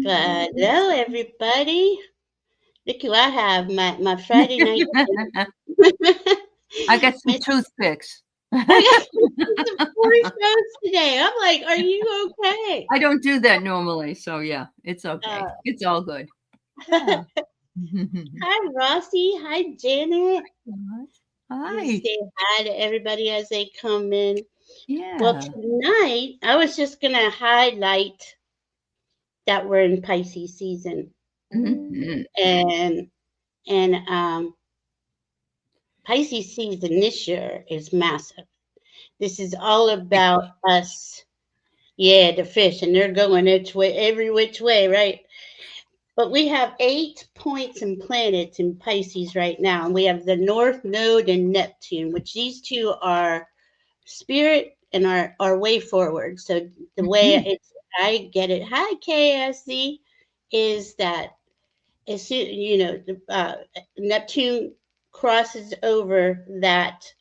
Hello, everybody. Look who I have, my Friday night. I got some Miss- toothpicks. I got some four shows today. I'm like, are you okay? I don't do that normally, so yeah, it's okay. Uh, It's all good. Yeah. Hi, Rossi. Hi, Janet. Just Hi. say hi to everybody as they come in. Well, Yeah. tonight I was just gonna highlight that we're in Pisces season, Mhm. and and Pisces season this year is massive. This is all about us. Yeah, the fish, and they're going every which way, right? But we have 8 points and planets in Pisces right now, and we have the North Node and Neptune, which these two are spirit and our way forward. So the way Mhm. I get it, hi KSC, is that as soon Neptune crosses over that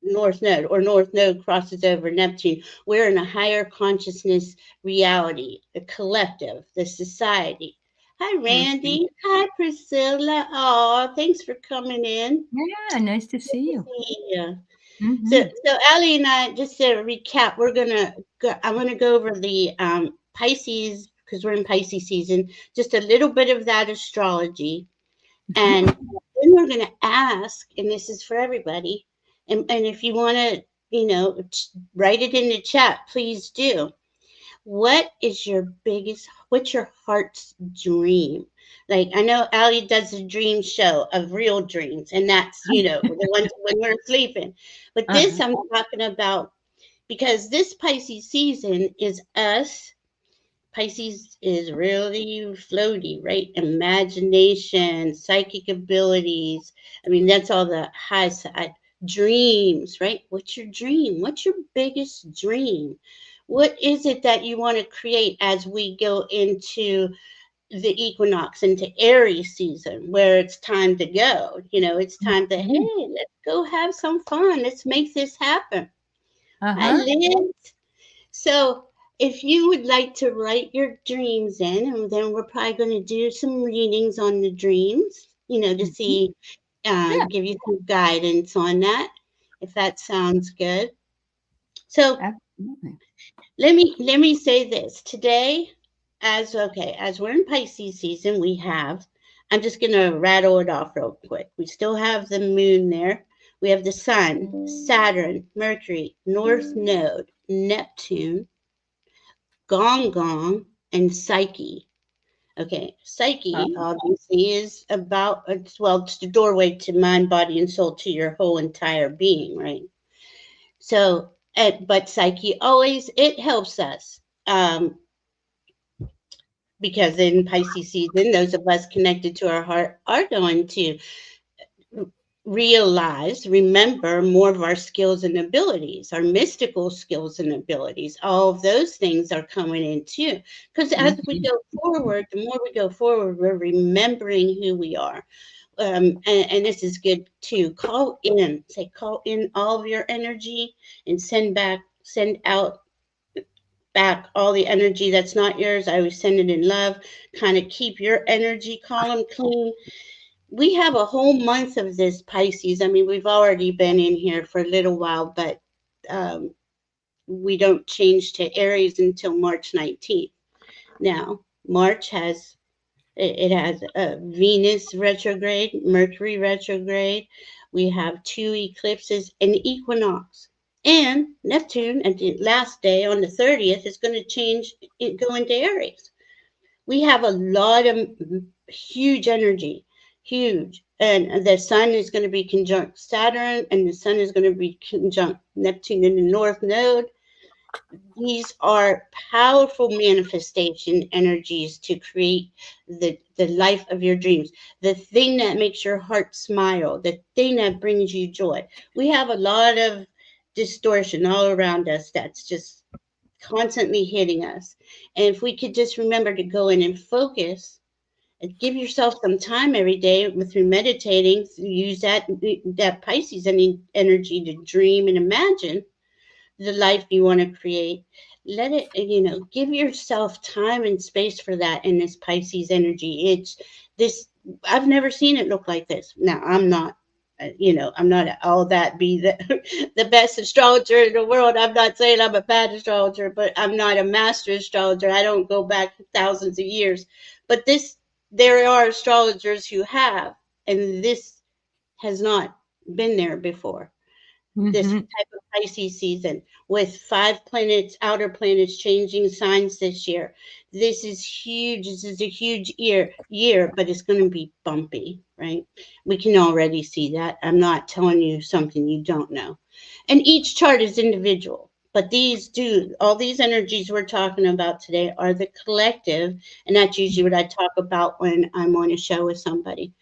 North Node, or North Node crosses over Neptune, we're in a higher consciousness reality, the collective, the society. Hi, Mhm. Randy. Hi, Priscilla. Oh, thanks for coming in. Yeah, nice to see you. Yeah. So, Mhm. so Ali and I, just to recap, I'm gonna go over the Pisces, because we're in Pisces season, just a little bit of that astrology, and then we're going to ask, and this is for everybody, and if you want to, write it in the chat, please do. What's your heart's dream? Like, I know Ali does a dream show of real dreams, and that's, the ones when we're sleeping. But this Uh-huh. I'm talking about because this Pisces season is us. Pisces is really floaty, right? Imagination, psychic abilities. I mean, that's all the high side. Dreams, right? What's your dream? What's your biggest dream? What is it that you want to create as we go into the equinox, into Aries season, where it's time to go? It's time to, Mhm. hey, let's go have some fun. Let's make this happen. Hi, Uh-huh. Liz. So, if you would like to write your dreams in, and then we're probably going to do some readings on the dreams, to Mhm. see, Yeah, give you some guidance on that, if that sounds good. So, absolutely. let me say this today, as we're in Pisces season, we have. I'm just going to rattle it off real quick. We still have the moon there. We have the sun, Saturn, Mercury, North Node, Neptune, Gong Gong, and Psyche. Okay, Psyche Uh-huh. obviously is it's the doorway to mind, body, and soul, to your whole entire being, right? So, but Psyche always, it helps us, because in Pisces season, those of us connected to our heart are going to remember more of our skills and abilities, our mystical skills and abilities. All of those things are coming in too. Because as we Mhm. go forward, the more we go forward, we're remembering who we are. And this is good too. Call in all of your energy, and send out back all the energy that's not yours. I always send it in love. Kind of keep your energy column clean. We have a whole month of this Pisces. I mean, we've already been in here for a little while, but um, we don't change to Aries until March 19th. Now, March it has a Venus retrograde, Mercury retrograde. We have two eclipses, an equinox, and Neptune at the last day on the 30th is going to go into Aries. We have a lot of huge energy, huge. And the sun is going to be conjunct Saturn, and the sun is going to be conjunct Neptune in the North Node. These are powerful manifestation energies to create the life of your dreams, the thing that makes your heart smile, the thing that brings you joy. We have a lot of distortion all around us that's just constantly hitting us. And if we could just remember to go in and focus and give yourself some time every day through meditating, use that Pisces energy to dream and imagine the life you want to create. let it, give yourself time and space for that in this Pisces energy. It's this, I've never seen it look like this. Now, I'm not, I'm not all that be the best astrologer in the world. I'm not saying I'm a bad astrologer, but I'm not a master astrologer. I don't go back thousands of years. But there are astrologers who have, and this has not been there before, this Mm-hmm. type of Pisces season with 5 planets, outer planets changing signs this year. This is huge. This is a huge year, but it's going to be bumpy, right? We can already see that. I'm not telling you something you don't know. And each chart is individual. But all these energies we're talking about today are the collective. And that's usually what I talk about when I'm on a show with somebody.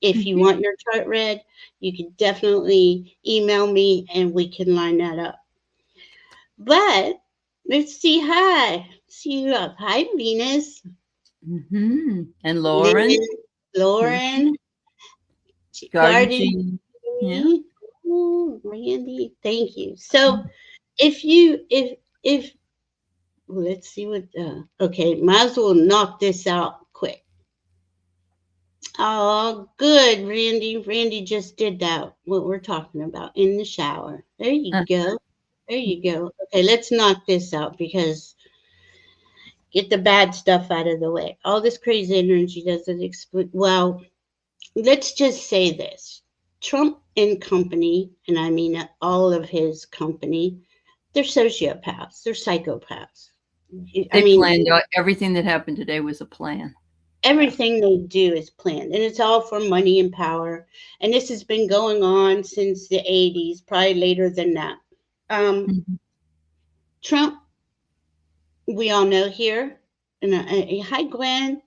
If you Mm-hmm. want your chart read, you can definitely email me and we can line that up. But let's see. Hi. See you up. Hi, Venus. Mm-hmm. And Lauren, Lynn, mm, Lauren, Garden Garden, Scene. Yeah. Ooh, Randy. Thank you. So if you, if, let's see what, okay, might as well knock this out quick. Oh, good, Randy. Randy just did that, what we're talking about in the shower. There you Uh, go. There you go. Okay, let's knock this out because get the bad stuff out of the way. All this crazy energy doesn't explain. Well, let's just say this. Trump and company, and I mean all of his company, they're sociopaths. They're psychopaths. I they mean, planned out everything that happened today was a plan. Yeah. everything they do is planned, and it's all for money and power. And this has been going on since the 80s, probably later than that. Mhm. Trump, we all know here, and hi, Gwen,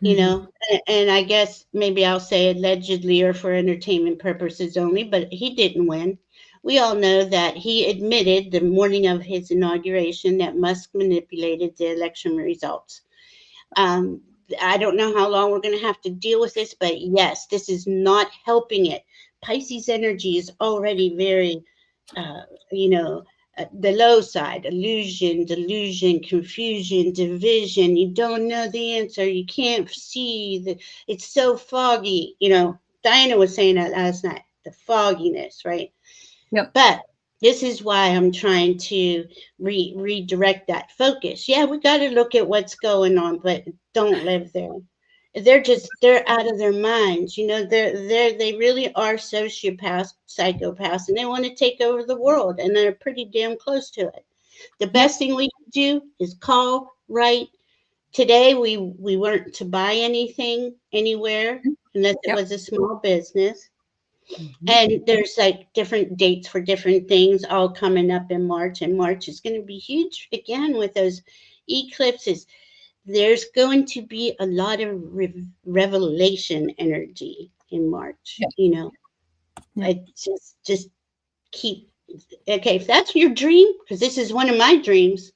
Mhm. and I guess maybe I'll say allegedly or for entertainment purposes only, but he didn't win. We all know that he admitted the morning of his inauguration that Musk manipulated the election results. Um, I don't know how long we're going to have to deal with this, but yes, this is not helping it. Pisces energy is already very, uh, you know, the low side, illusion, delusion, confusion, division. You don't know the answer. You can't see it's so foggy. Diana was saying that last night, the fogginess, right? Yep. But this is why I'm trying to redirect that focus. Yeah, we got to look at what's going on, but don't live there. They're out of their minds. They really are sociopaths, psychopaths, and they want to take over the world, and they're pretty damn close to it. The Yep. best thing we can do is call, write. Today we weren't to buy anything anywhere unless it Yep. was a small business. Mhm. And there's like different dates for different things all coming up in March, and March is going to be huge again with those eclipses. There's going to be a lot of revelation energy in March. Yep. Yep. I just keep okay. If that's your dream, because this is one of my dreams,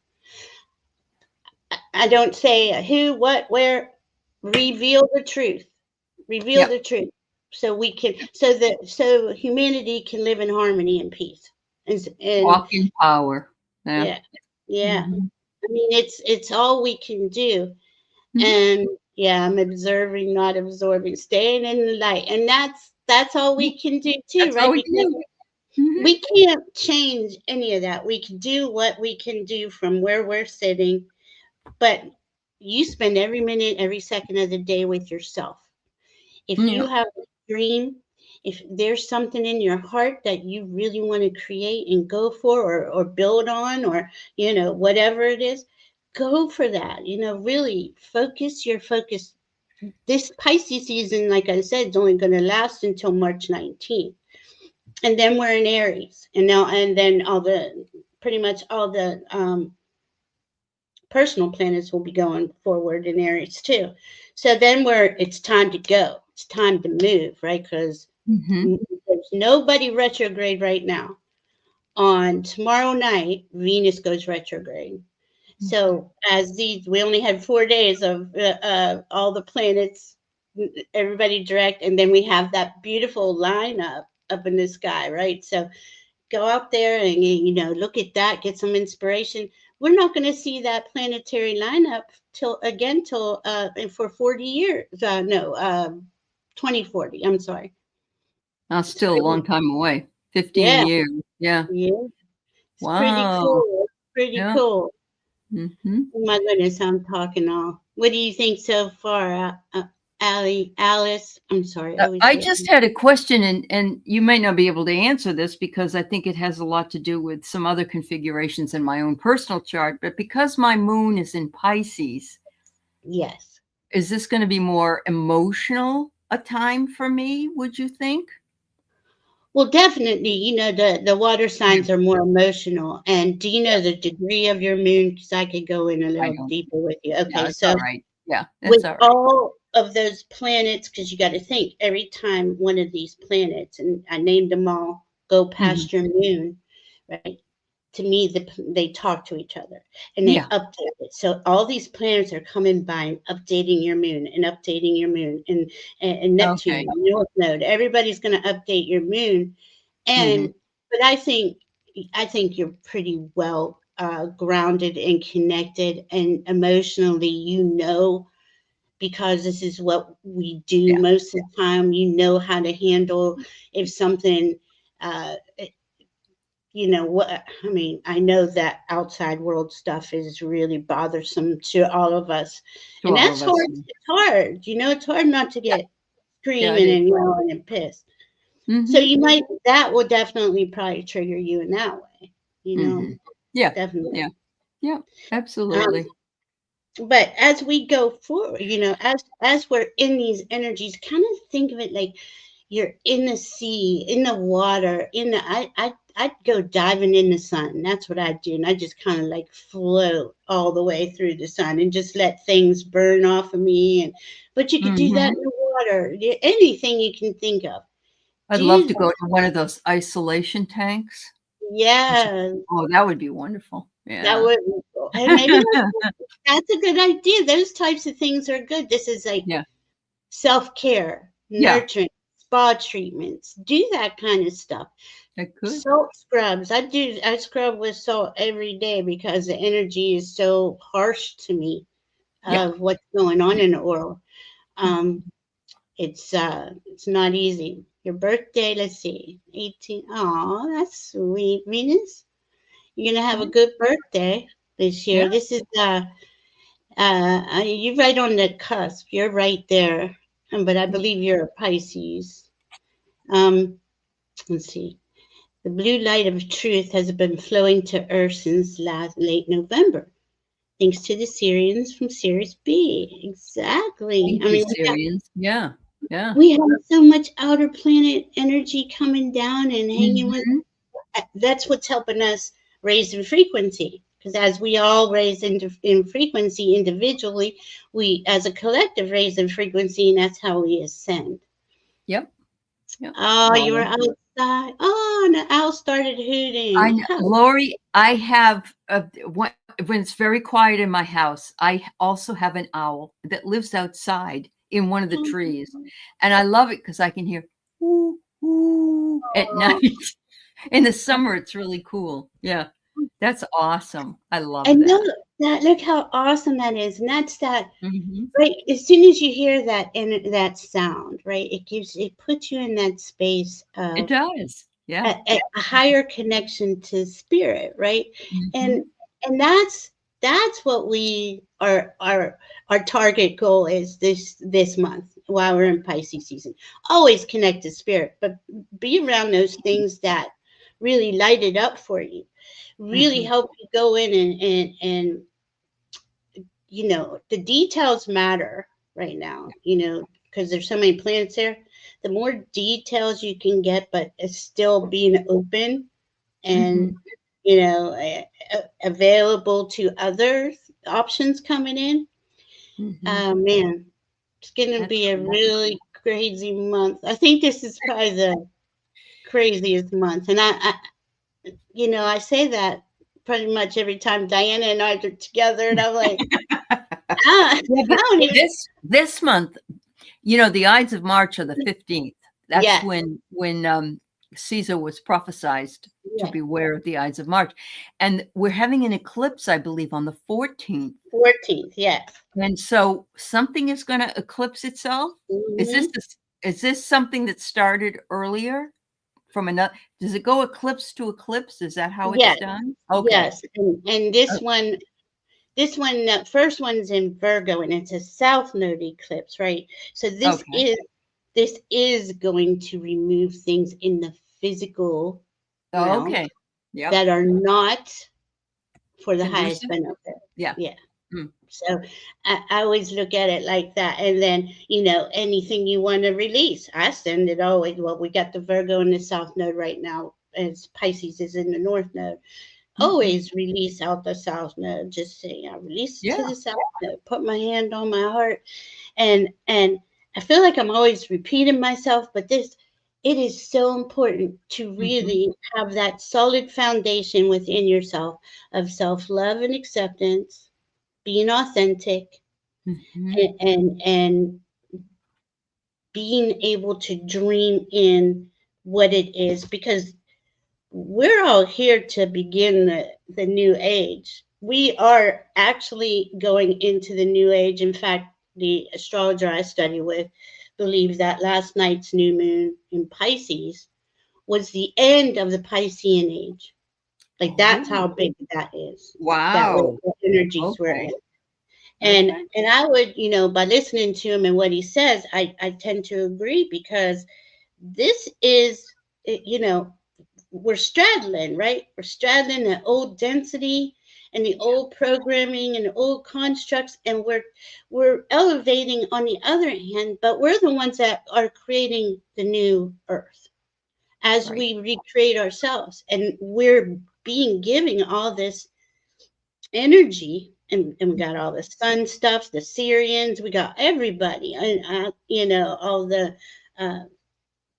I don't say who, what, where. Reveal the truth. Reveal Yep. the truth, so we can, so humanity can live in harmony and peace. And Walk in power. Yeah. yeah, yeah. Mhm. I mean, it's all we can do. Mhm. And yeah, I'm observing, not absorbing, staying in the light, and that's all Yep. we can do too, That's all right? we can Because do. Mhm. we can't change any of that. We can do what we can do from where we're sitting, but you spend every minute, every second of the day with yourself. If you Yep. have a dream, if there's something in your heart that you really want to create and go for, or build on, or whatever it is, go for that. Really focus your focus. This Pisces season, like I said, is only going to last until March 19th, and then we're in Aries, and then pretty much all the personal planets will be going forward in Aries too. So then it's time to go. It's time to move, right? Because Mhm. there's nobody retrograde right now. On tomorrow night, Venus goes retrograde. Okay. So we only had 4 days of all the planets, everybody direct, and then we have that beautiful lineup up in the sky, right? So go out there and look at that, get some inspiration. we're not going to see that planetary lineup till for 40 years. No, 2040. I'm sorry. Still a long time away. 15 Yeah, years. Yeah. yeah. It's pretty Wow. cool. Pretty Yeah. cool. Mm-hmm. Oh my goodness, I'm talking all. What do you think so far, Alice? I'm sorry. I always I get. just had a question, and you may not be able to answer this because I think it has a lot to do with some other configurations in my own personal chart. But because my moon is in Pisces, Yes. is this going to be more emotional a time for me, would you think? Well, definitely, the water Yeah. signs are more emotional. And do you know the degree of your moon? Because I could go in a I little don't. deeper with you. Yeah, Okay, it's all so right. Yeah, with it's all right. all of those planets, because you got to think every time one of these planets, and I named them all, go Mm-hmm. past your moon, right? To me, they talk to each other and they Yeah. update it. So all these planets are coming by and updating your moon and updating your moon and Okay. Neptune, North Node. Everybody's going to update your moon, Mm-hmm. but I think you're pretty well grounded and connected, and emotionally, because this is what we do Yeah. most of the time. You know how to handle if something. Uh, what I mean, I know that outside world stuff is really bothersome to all of us, To and all that's of us. hard. It's hard. It's hard not to Yeah. get Yeah, it screaming is. and yelling and pissed. So Mm-hmm. that will definitely probably trigger you in that way. Mm-hmm. Yeah. Definitely. Yeah. Yeah. Um, Absolutely. but as we go forward, as we're in these energies, kind of think of it like you're in the sea, in the water, I'd go diving in the sun. That's what I'd do. And I just kind of like float all the way through the sun and just let things burn off of me. But you could do that Mm-hmm. in the water, anything you can think of. I'd love Do to go that. to one of those isolation tanks. Yeah, Oh, that would be wonderful. that Yeah. would be cool. And maybe that's a good idea. Those types of things are good. This is like Yeah. self-care, Yeah. nurturing, spa treatments. Do that kind of stuff. I could. Salt scrubs. I scrub with salt every day because the energy is so harsh to me Yeah. of what's going on in the world. Mhm. Um, it's not easy. Your birthday, let's see, 18. Oh, that's sweet, Venus. You're gonna have a good birthday this Yeah. year. This is you're right on the cusp. You're right there. But I believe you're a Pisces. Um, let's see. The blue light of truth has been flowing to Earth since late November, thanks to the Syrians from Sirius B. Exactly. Thank I you, mean, Syrians. Yeah. Yeah. we have so much outer planet energy coming down and hanging with. Mhm. That's what's helping us raise in frequency. Because as we all raise in frequency individually, we, as a collective, raise in frequency, and that's how we ascend. Yep. Yep. Oh, you were Oh, outside. Oh, and the owl started I hooting. know, Lori, I have when it's very quiet in my house, I also have an owl that lives outside in one of the trees. And I love it because I can hear woo, woo at Oh, night. In the summer, it's really cool. Yeah. That's awesome. I love and that. look how awesome that is. And that's that Hmm. right. As soon as you hear that and that sound, right, it puts you in that space It of does. Yeah. a higher connection to spirit, right? And Hmm. that's what we are our target goal is this month while we're in Pisces season. Always connect to spirit, but be around those things that really light it up for you, really Hmm. help you go in and the details matter right now, because there's so many planets there. The more details you can get, but it's still being open and, Hmm. available to other options coming in. Hmm. Oh, man, it's going to That's be a wonderful. really crazy month. I think this is probably the craziest month. And I say that pretty much every time Diana and I are together, and I'm like, ah, Yeah, I but don't even. this month, the Ides of March are the 15th. That's Yes. when Caesar was prophesized to Yeah. beware of the Ides of March. And we're having an eclipse, I believe, on the 14th. 14th, yes. And so something is going to eclipse itself. Is Mhm. this something that started earlier from another? Does it go eclipse to eclipse? Is that how it's Yes, done? Okay. yes. And this one, the first one's in Virgo, and it's a south node eclipse, right? So Okay. this is going to remove things in the physical Oh, realm okay. Yep. that are not for the highest Conducive. benefit. Yeah. Yeah. Mm. So I always look at it like that. And then, anything you want to release, I send it always. Well, we got the Virgo in the south node right now, as Pisces is in the north node. Mhm. Always release out the south node. Just say, I release it to Yeah. the south node, put my hand on my heart. And I feel like I'm always repeating myself, but it is so important to Mhm. really have that solid foundation within yourself of self-love and acceptance, being authentic, Mhm. and being able to dream in what it is, because we're all here to begin the new age. We are actually going into the new age. In fact, the astrologer I study with believes that last night's new moon in Pisces was the end of the Piscean age. Like, that's Oh, how big that is. That way wow. the energies were Okay. in. And Okay. and I would, by listening to him and what he says, I tend to agree, because this is, you know, we're straddling, right? We're straddling the old density and the Yeah. old programming and the old constructs, and we're elevating on the other hand, but we're the ones that are creating the new earth as Right. we recreate ourselves, and we're being giving all this energy, and we got all the sun stuff, the Syrians, we got everybody, and all the uh,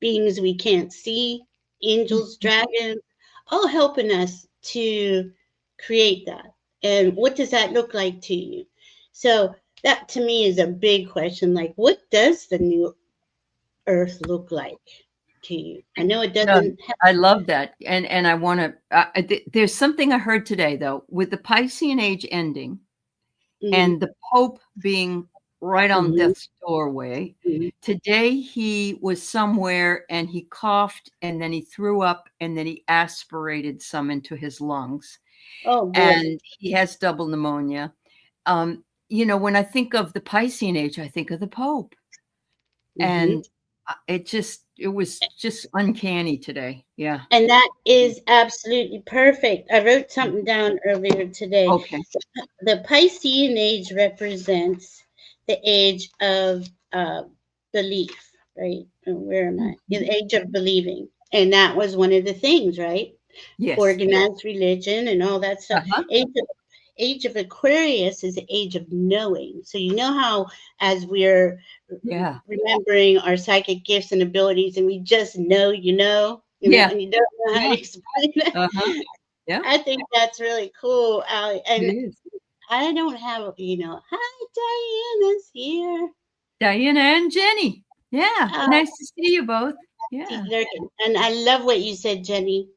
beings we can't see, angels, Mhm. dragons, all helping us to create that. And what does that look like to you? So that to me is a big question. Like, what does the new earth look like to you? I know it No, doesn't have. I love that. And I want to, there's something I heard today, though, with the Piscean age ending Mhm, and the Pope being right on mhm, death's doorway. mhm. Today he was somewhere and he coughed and then he threw up and then he aspirated some into his lungs. Oh boy. And he has double pneumonia. When I think of the Piscean age, I think of the Pope. Hmm. And it was just uncanny today. Yeah. And that is absolutely perfect. I wrote something down earlier today. Okay. The Piscean age represents the age of belief, right? Where am I? The Mhm. age of believing. And that was one of the things, right? Yes. Organized religion and all that stuff. Uh-huh. Age of Aquarius is the age of knowing. So you know how, as we're Yeah. remembering our psychic gifts and abilities, and we just know, Yeah. and you don't know how to Yeah. explain it. Uh-huh. Yeah. I think that's really cool, Ali. It And is. I don't have, hi, Diana's here. Diana and Jenny. Yeah. Uh, Nice to see you both. she's Yeah. lurking. And I love what you said, Jenny.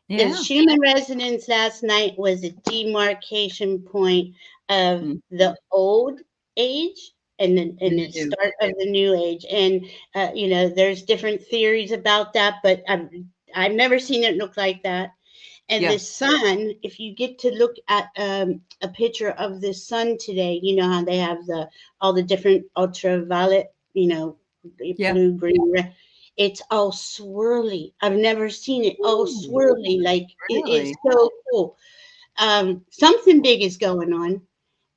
The Yeah. Schumann resonance last night was a demarcation point of Mm. the old age and And the the new. start of the new age. And there's different theories about that, but I've never seen it look like that. And Yeah. the sun, if you get to look at a picture of the sun today, you know how they have all the different ultraviolet, Yeah. blue, green, red. It's all swirly. I've never seen it all Ooh, swirly. Like, it's really? so cool. Something big is going on,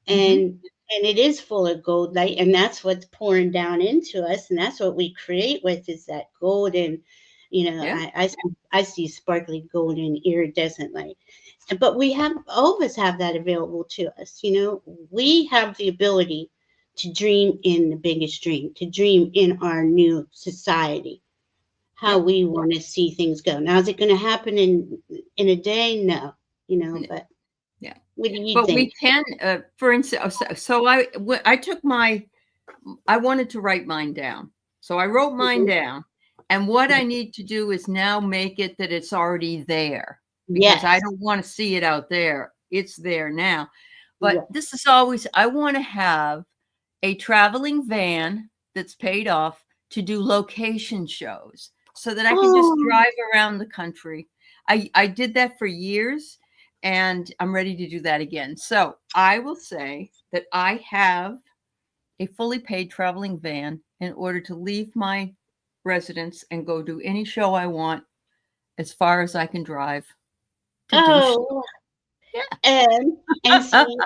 Mm-hmm. and it is full of gold light, and that's what's pouring down into us, and that's what we create with, is that golden, Yeah. I see sparkly golden iridescent light. But we have, all of us have that available to us. We have the ability to dream in the biggest dream, to dream in our new society, how Yep. we want to see things go. Now, is it going to happen in a day? No, but Yeah. what do you But we think? can, for instance, so I took I wanted to write mine down. So I wrote mine Mhm. down And what I need to do is now make it that it's already there, because I Yes. don't want to see it out there. It's there now. But Yes. this is always, I want to have a traveling van that's paid off to do location shows so that I can just Oh, drive around the country. I did that for years, and I'm ready to do that again. So I will say that I have a fully paid traveling van in order to leave my residence and go do any show I want as far as I can drive to do show. oh, Yeah. and see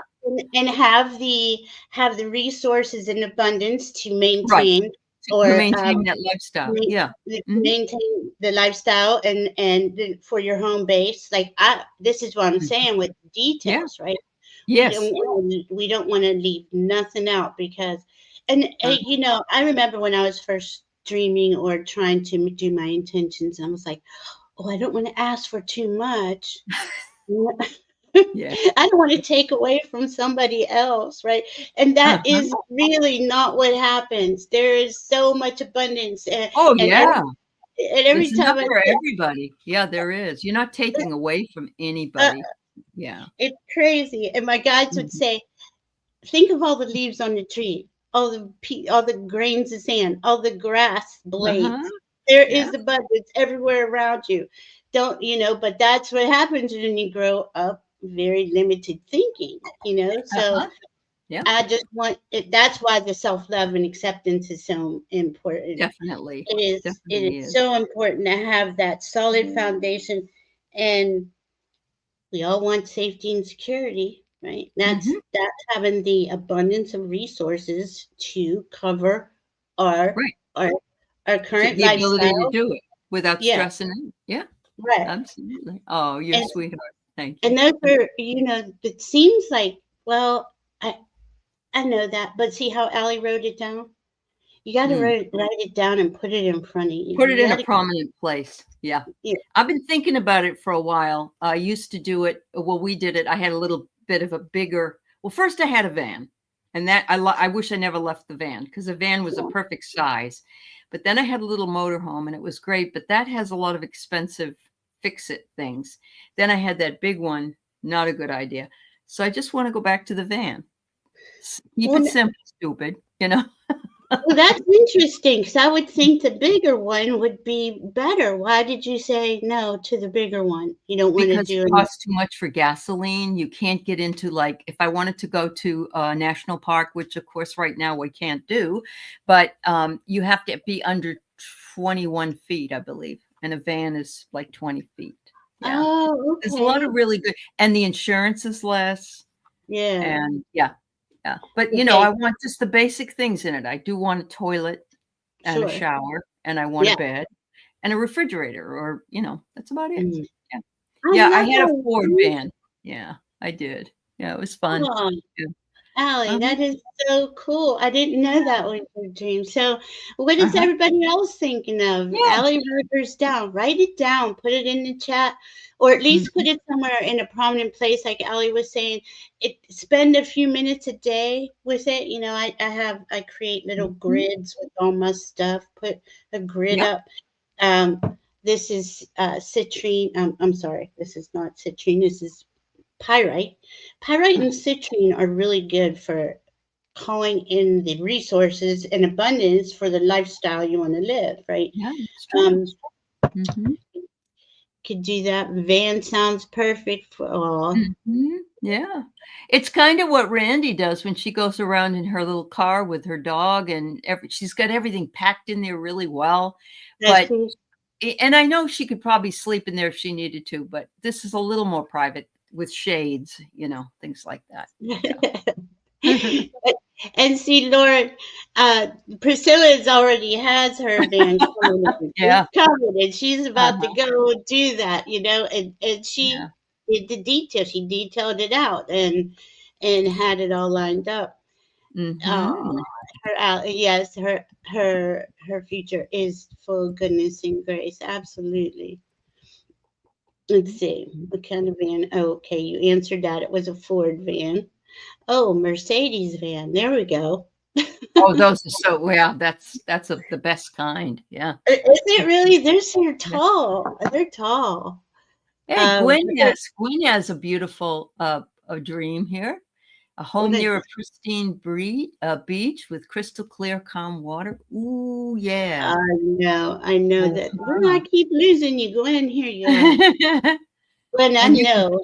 and have the resources in abundance to Right. maintain To or maintain that lifestyle. Yeah. Mhm. maintain the lifestyle for your home base. Like this is what I'm Mhm. saying with Yeah. details, right? Yes. We don't want to leave nothing out because, Uh, you know, I remember when I was first dreaming or trying to do my intentions, I was like, oh, I don't want to ask for too much. yeah. I don't want to take away from somebody else, right? And that Uh-huh. is really not what happens. There is so much abundance, Oh, and yeah. every There's enough time I for say, everybody. Yeah, there is. You're not taking away from uh, anybody. Yeah. it's crazy. And my guides would Mhm. say, think of all the leaves on the tree, all the grains of sand, all the grass Uh-huh. blades. There Yeah. is abundance everywhere around you. Don't you know? But that's what happens when you grow up very limited thinking. You know, so Uh-huh. Yeah. I just want it. That's why the self love and acceptance is so important. Definitely. It Definitely is is. so important to have that solid foundation, and we all want safety and security, right? Mhm. That's having the abundance of resources to cover our Right. our our current The ability to lifestyle. do it without Yeah, stressing out. Yeah, right. absolutely. Oh, you're a And sweetheart. Thank you. and those are, you know, it seems like, well, I know that, but see how Allie wrote it down? You got to Mm. write it down and put it in front of you. Put it You in got a to, prominent place. Yeah. yeah. I've been thinking about it for a while. I used to do it. Well, we did it. I had a little bit of a bigger. Well, first I had a van, and that I wish I never left the van because the van was a perfect size. But then I had a little motorhome, and it was great. But that has a lot of expensive fix it things. Then I had that big one. Not a good idea. So I just want to go back to the van. Keep Well, it simple, stupid. You know. well, that's interesting because I would think the bigger one would be better. Why did you say no to the bigger one? You don't want to Because it do it. costs too much for gasoline. You can't get into, like, if I wanted to go to a national park, which of course right now we can't do, but you have to be under 21 feet, I believe. And a van is like 20 feet. Yeah. Oh, There's a lot okay. of really good, and the insurance is less. Yeah. And yeah, yeah. But I Okay. want just the basic things in it. I do want a toilet and a Sure. shower, and I want a Yeah. bed and a refrigerator, or, that's about it. Mm. Yeah. I Yeah, I love had a all Ford that. van. Yeah, I did. Yeah, it was fun. Oh, Yeah. Allie, Uh-huh. that is so cool. I didn't know that was your dream. So, what is Uh-huh. everybody else thinking of? Yeah. Allie wrote hers down. Write it down. Put it in the chat, or at least put Mhm. it somewhere in a prominent place, like Allie was saying. Spend a few minutes a day with it. You know, I create little Mhm. grids with all my stuff. Put a grid Yep. up. This is citrine. I'm sorry, this is not citrine. This is pyrite. Pyrite Uh, and citrine are really good for calling in the resources and abundance for the lifestyle you want to live, right? yeah, it's true. Um, Mhm. could do that. Van sounds perfect for all. Mhm. Yeah. It's kinda what Randy does when she goes around in her little car with her dog, and she's got everything packed in there really well, That's but cool. and I know she could probably sleep in there if she needed to, but this is a little more private with shades, things like that. Yeah. And see, Lord, uh, Priscilla's already has her van coming in. Yeah. It's coming, and she's about to Uh-huh. go do that, and Yeah. she did the detail. She detailed it out and had it all lined up. Oh, Mhm. yes, her future is full of goodness and grace. Absolutely. Let's see. What kind of van? Oh, okay, you answered that. It was a Ford van. Oh, Mercedes van. There we go. Oh, those are so, yeah, that's the best kind. Yeah. Is it really? They're Yeah. tall. They're tall. Hey, But they're, Gwen has a beautiful a dream here. A well, home near a pristine beach with crystal clear, calm water. Ooh, yeah. I know that. Well, I keep losing you. Glenn, here you are. Glenn, I And you can, know.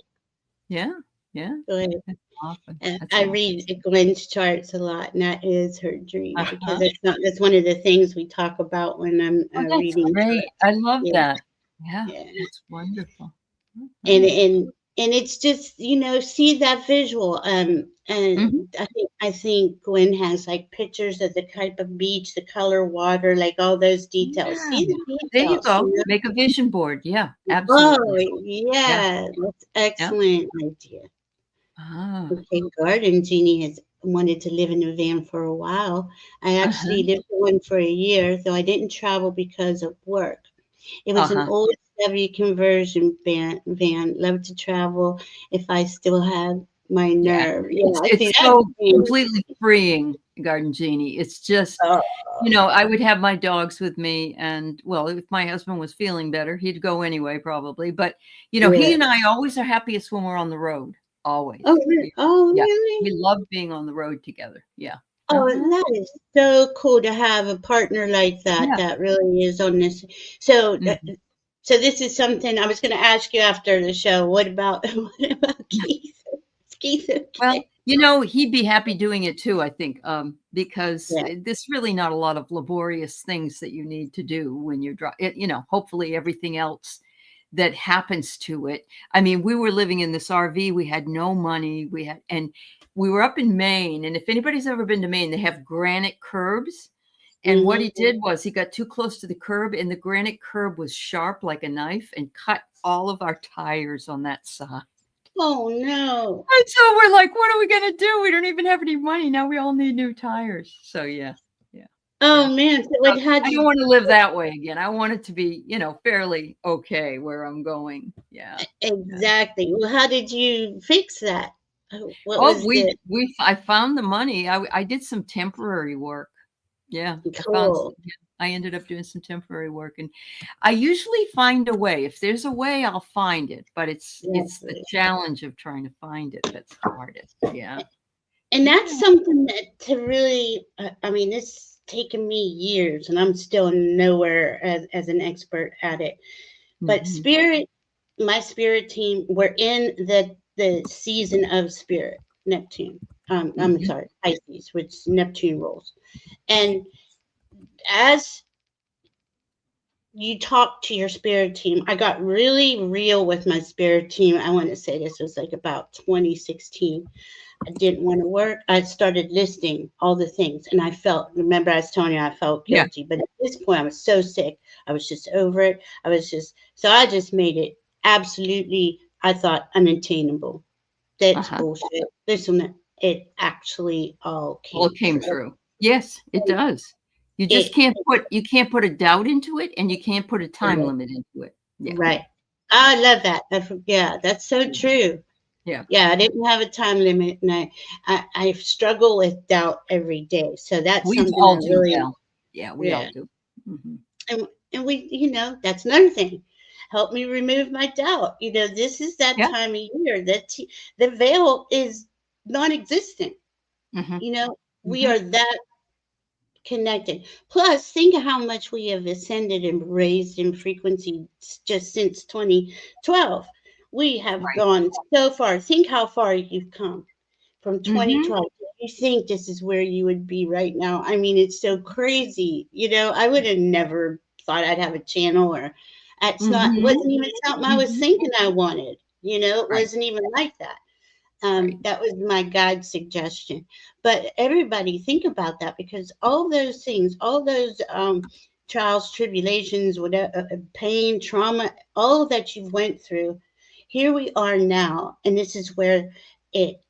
yeah, yeah. Glenn. That's awesome. And That's I awesome. read Gwen's charts a lot, and that is her dream because Uh-huh. that's one of the things we talk about when I'm Oh, that's reading great. charts. I love Yeah, that. Yeah, yeah. that's wonderful. and Uh-huh. and and it's just see that visual and Mhm. I think Gwen has like pictures of the type of beach, the color water, like all those details. Yeah. See the There you details, go. Make a vision board. Yeah, oh absolutely. Yeah, yeah, that's yeah. excellent idea. Ah. Okay, garden genie has wanted to live in a van for a while. I actually Uh-huh. lived in one for a year, though I didn't travel because of work. It was an Uh-huh. old Chevy conversion van. Loved to travel if I still had my Yeah. nerve. Yeah, I see It's that's so me. completely freeing, Garden Genie. It's just, Oh, I would have my dogs with me, and well, if my husband was feeling better, he'd go anyway, probably. But he yeah. and I always are happiest when we're on the road. Always. Oh, really? Oh, Yeah. really? We love being on the road together. Yeah. Oh, Uh-huh. that is so cool to have a partner like that. Yeah. That really is on this. So, Mhm. so this is something I was going to ask you after the show. What about what about Keith? Is Keith Well, okay? he'd be happy doing it too, I think, because Yeah. there's really not a lot of laborious things that you need to do when you're hopefully everything else that happens to it. I mean, we were living in this RV, we had no money, and we were up in Maine, and if anybody's ever been to Maine, they have granite curbs. And what he Mm-hmm. did was he got too close to the curb, and the granite curb was sharp like a knife and cut all of our tires on that side. Oh no. And so we're like, what are we gonna do? We don't even have any money. Now we all need new tires. So yeah, yeah, yeah. Oh man. So So what had I don't you want to live that way again. I want it to be, fairly okay where I'm going. Yeah. Yeah. exactly? Well, how did you fix that? What Oh, was the I found the money. I did some temporary work. Yeah, cool? I ended up doing some temporary work, and I usually find a way. If there's a way, I'll find it. But it's the Lovely. challenge of trying to find it that's hardest. Yeah. And that's Yeah. something that to really, I mean, it's taken me years and I'm still nowhere as an expert at it. But Mhm. spirit, my spirit team, we're in the season of spirit, Neptune. I'm Mhm. sorry, Pisces, which Neptune rules. And as you talk to your spirit team, I got really real with my spirit team. I want to say this was like about 2016. I didn't want to work. I started listing all the things, and I felt. Remember, I was telling you I felt Yeah. guilty, but at this point, I was so sick. I was just over it. I was just so I just made it absolutely. I thought unattainable. That's Uh-huh. bullshit. This one, it actually all Well, came it came true. true. Yes, it does. It You can't put a doubt into it, and you can't put a time limit into it. Yeah. right. I love that. Yeah, that's so Yeah. true. Yeah. Yeah, I didn't have a time limit, and I struggle with doubt every day. So that's We something all I do, really, Val. Yeah, we all yeah. do. Mhm. And we, that's another thing. Help me remove my doubt. This is that Yeah. time of year that the veil is non-existent. Mhm. We Mhm. are that connected. Plus, think of how much we have ascended and raised in frequency just since 2012. We have Right. gone so far. Think how far you've come from Mhm. 2012. You think this is where you would be right now? I mean, it's so crazy. I would have never thought I'd have a channel, or Mhm. wasn't even something I was Mhm. thinking I wanted. It Right. wasn't even like that. Right. That was my guide suggestion. But everybody think about that, because all those things, all those trials, tribulations, whatever, pain, trauma, all that you've went through, here we are now, and this is where it.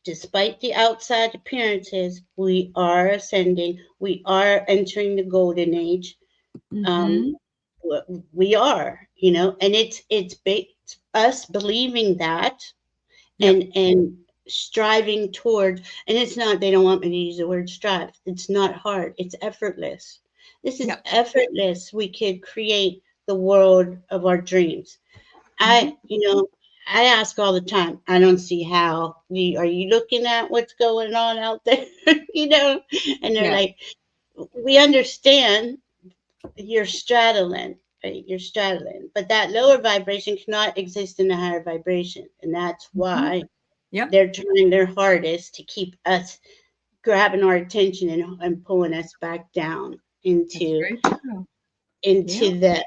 Despite the outside appearances, we are ascending. We are entering the golden age. Um, Mhm. we are, and it's us believing that Yep. and striving toward, and it's not, they don't want me to use the word strive. It's not hard. It's effortless. This is Yep. effortless. We could create the world of our dreams. Mhm. I ask all the time, I don't see how. Are you looking at what's going on out there? And they're Yeah, like, we understand you're straddling, right? You're straddling, but that lower vibration cannot exist in the higher vibration. And that's mhm. why Yep, they're trying their hardest to keep us grabbing our attention and pulling us back down that's into very true. Yeah, the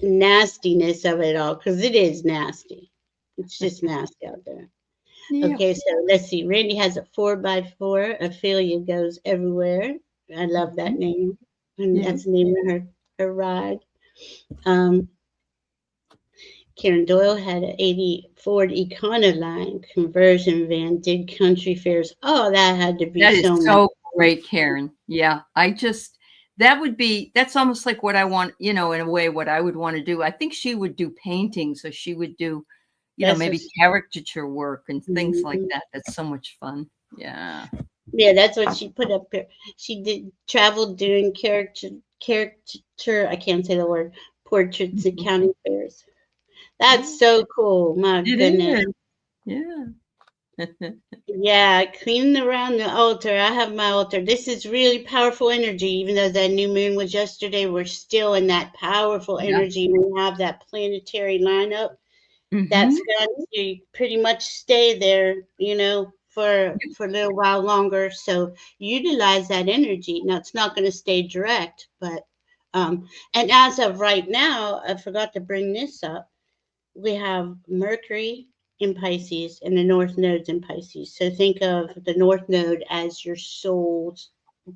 nastiness of it all, because it is nasty. It's just nasty out there. yeah. Okay, so let's see. Randy has a 4x4. Ophelia goes everywhere. I love that Mhm. name. And Yeah. that's the name of her ride. Um, Karen Doyle had an 80 Ford Econoline conversion van, did country fairs. Oh, that had to be That is so much. so great, Karen. Yeah, that's almost like what I want, in a way, what I would want to do. I think she would do paintings, or she would do, That's maybe what, caricature work and things like mhm. that. That's so much fun. Yeah. Yeah, that's what she put up here. She did travel doing caricature. I can't say the word, portraits at Mhm. county fairs. Yeah, That's so cool. My it goodness. is. Yeah. Yeah, cleaning around the altar. I have my altar. This is really powerful energy. Even though that new moon was yesterday, we're still in that powerful Yeah. energy. We have that planetary lineup that's Mhm. going to pretty much stay there, for a little while longer. So utilize that energy. Now it's not going to stay direct, but and as of right now, I forgot to bring this up. We have Mercury in Pisces and the North Node's in Pisces. So think of the North Node as your soul's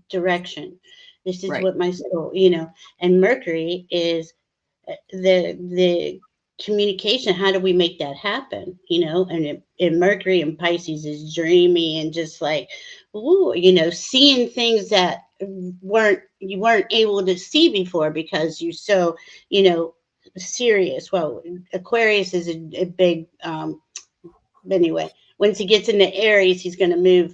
direction. This is Right. what my soul, and Mercury is the communication. How do we make that happen? And Mercury and Pisces is dreamy and just like, ooh, seeing things that you weren't able to see before because you're so, you know serious. Well, Aquarius is a big, anyway, once he gets into Aries, he's going to move,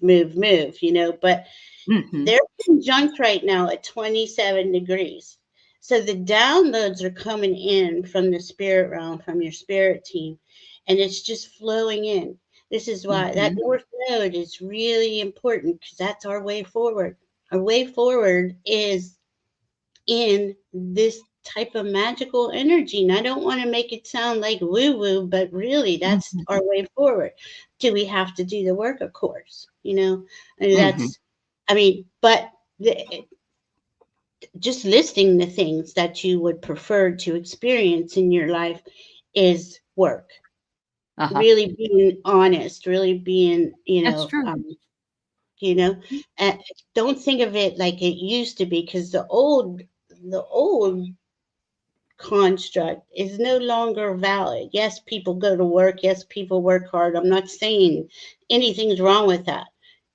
but Mhm. they're conjunct right now at 27 degrees. So the downloads are coming in from the spirit realm, from your spirit team, and it's just flowing in. This is why that Mhm. North Node is really important, because that's our way forward. Our way forward is in this type of magical energy. And I don't want to make it sound like woo woo, but really that's Mhm. our way forward. Do we have to do the work? Of course, and Mhm. I mean, but just listing the things that you would prefer to experience in your life is work. Uh-huh. Really being honest, really being, That's true. you know, uh, don't think of it like it used to be, because the old construct is no longer valid. Yes, people go to work. Yes, people work hard. I'm not saying anything's wrong with that.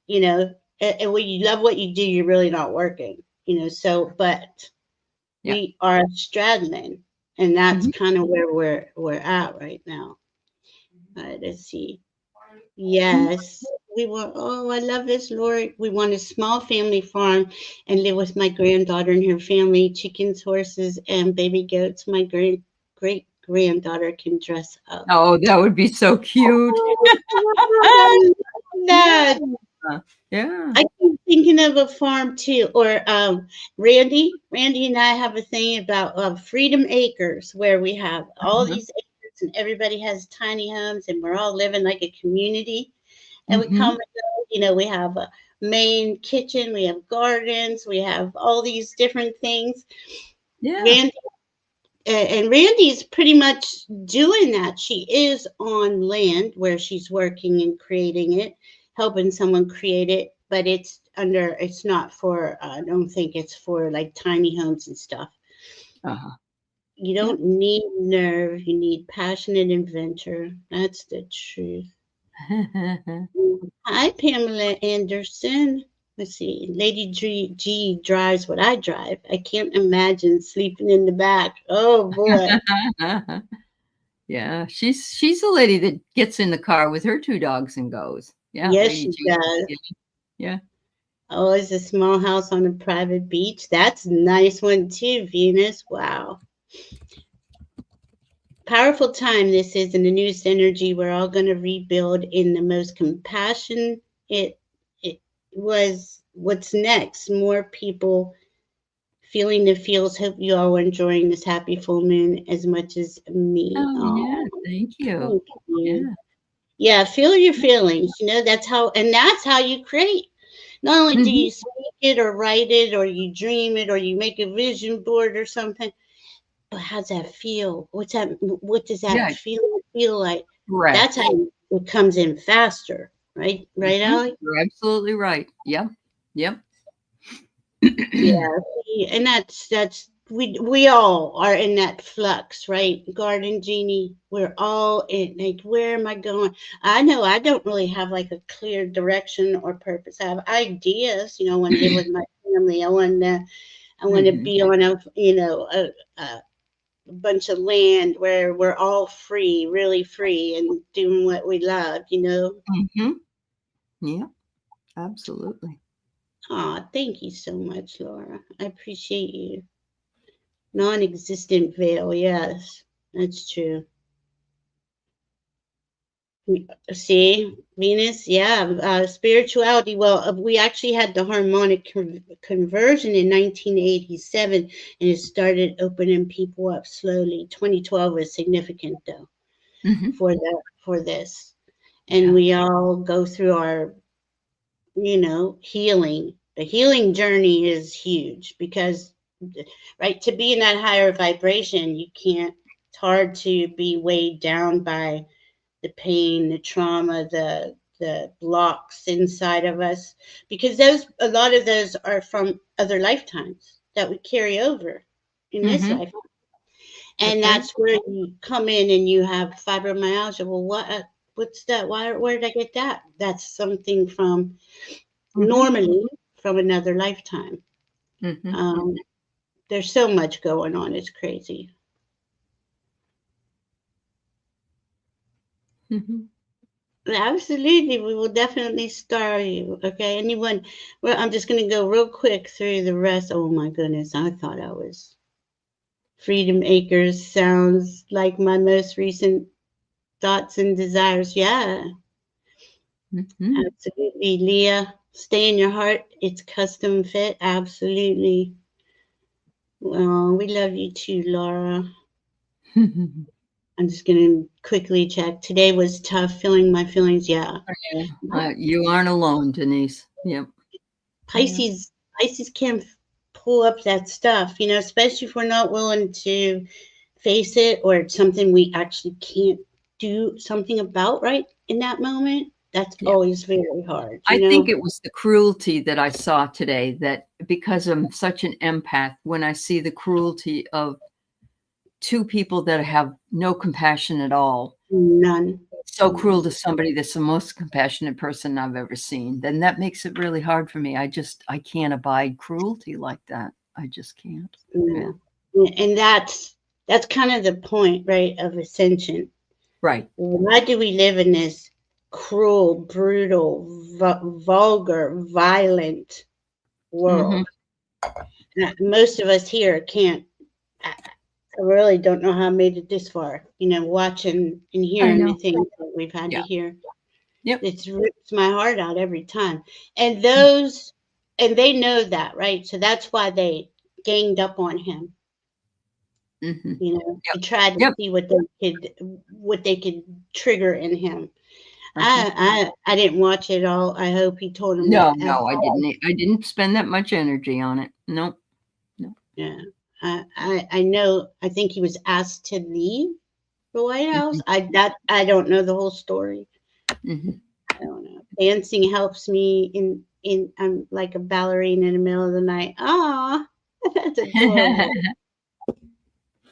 And when you love what you do, you're really not working. So, but Yeah. we are straddling, and that's Mhm. kind of where we're at right now. All right, let's see. Mhm. Yes, we want. Oh, I love this, Lord. We want a small family farm and live with my granddaughter and her family, chickens, horses, and baby goats. My great granddaughter can dress up. Oh, that would be so cute. Oh, I love Yeah. that. Yeah. I keep thinking of a farm too, or Randy and I have a thing about Freedom Acres, where we have all Uh-huh. these acres and everybody has tiny homes and we're all living like a community. And we come Mhm. and go, we have a main kitchen, we have gardens, we have all these different things. Yeah. Randy and Randy's pretty much doing that. She is on land where she's working and creating it, helping someone create it, but it's not for, I don't think it's for like tiny homes and stuff. Uh-huh. You Yep. don't need nerve, you need passionate inventor. That's the truth. Hi, Pamela Anderson. Let's see. Lady G drives what I drive. I can't imagine sleeping in the back. Oh boy. Yeah, she's a lady that gets in the car with her 2 dogs and goes. Yeah, Yes, Lady she Jane. does. Yeah. Oh, it's a small house on a private beach. That's a nice one too, Venus. Wow. Powerful time this is in the newest energy. We're all going to rebuild in the most compassion. It was what's next. More people feeling the feels. Hope you all are enjoying this happy full moon as much as me. Oh, yeah. Oh, Thank you. thank you. Yeah. Yeah, feel your feelings. That's how you create. Not only do Mhm. you speak it or write it or you dream it or you make a vision board or something, but how's that feel? What does that Yeah. feel like? That's Correct. how it comes in faster, right? Right, Mhm. Allie? You're absolutely right. Yep. Yep. Yeah, see, and that's we all are in that flux, right? Garden genie, we're all in like, where am I going? I know I don't really have like a clear direction or purpose. I have ideas, I want to live with my family. I want to Mhm. be on a bunch of land where we're all free, really free, and doing what we love. Mhm. Yeah, absolutely. Aw, thank you so much, Laura. I appreciate you. Non-existent veil, yes, that's true. See, Venus, yeah, spirituality. Well, we actually had the harmonic conversion in 1987, and it started opening people up slowly. 2012 was significant though Mhm. for this, and Yeah. we all go through our healing. The healing journey is huge because, right, to be in that higher vibration, you can't, it's hard to be weighed down by the pain, the trauma, the blocks inside of us, because a lot of those are from other lifetimes that we carry over in this Mhm. life. And That's right. that's where you come in and you have fibromyalgia. Well, what's that? Where did I get that? That's something from, Mhm. normally, from another lifetime. Mhm. Um, there's so much going on. It's crazy. Mhm. Absolutely. We will definitely star you. Okay. Anyone? Well, I'm just going to go real quick through the rest. Oh my goodness. I thought I was. Freedom Acres sounds like my most recent thoughts and desires. Yeah. Mhm. Absolutely. Leah, stay in your heart. It's custom fit. Absolutely. Well, we love you too, Laura. I'm just going to quickly check. Today was tough, feeling my feelings. Yeah. Yeah. You aren't alone, Denise. Yep. Yep. Pisces can pull up that stuff, especially if we're not willing to face it, or it's something we actually can't do something about right in that moment. That's Yeah. always very hard, I think it was the cruelty that I saw today, that because I'm such an empath, when I see the cruelty of two people that have no compassion at all, None. so cruel to somebody that's the most compassionate person I've ever seen, then that makes it really hard for me. I can't abide cruelty like that. I just can't. Yeah. No. And that's kind of the point, right, of ascension. Right. Why do we live in this cruel, brutal, vulgar, violent Mhm. world? Most of us here can't. I really don't know how I made it this far. Watching and I hearing the know. things that we've had to Yeah. hear. Yep. It rips my heart out every time. And they know that, right? So that's why they ganged up on him, Mhm. to Yep. try to Yep. see what they could trigger in him. Uh-huh. I didn't watch it all. I hope he told him No, to F no, off. I didn't spend that much energy on it. No. No. Yeah. I know. I think he was asked to leave the White House. Mhm. I don't know the whole story. Mhm. I don't know. Dancing helps me in I'm like a ballerina in the middle of the night. Ah, that's adorable.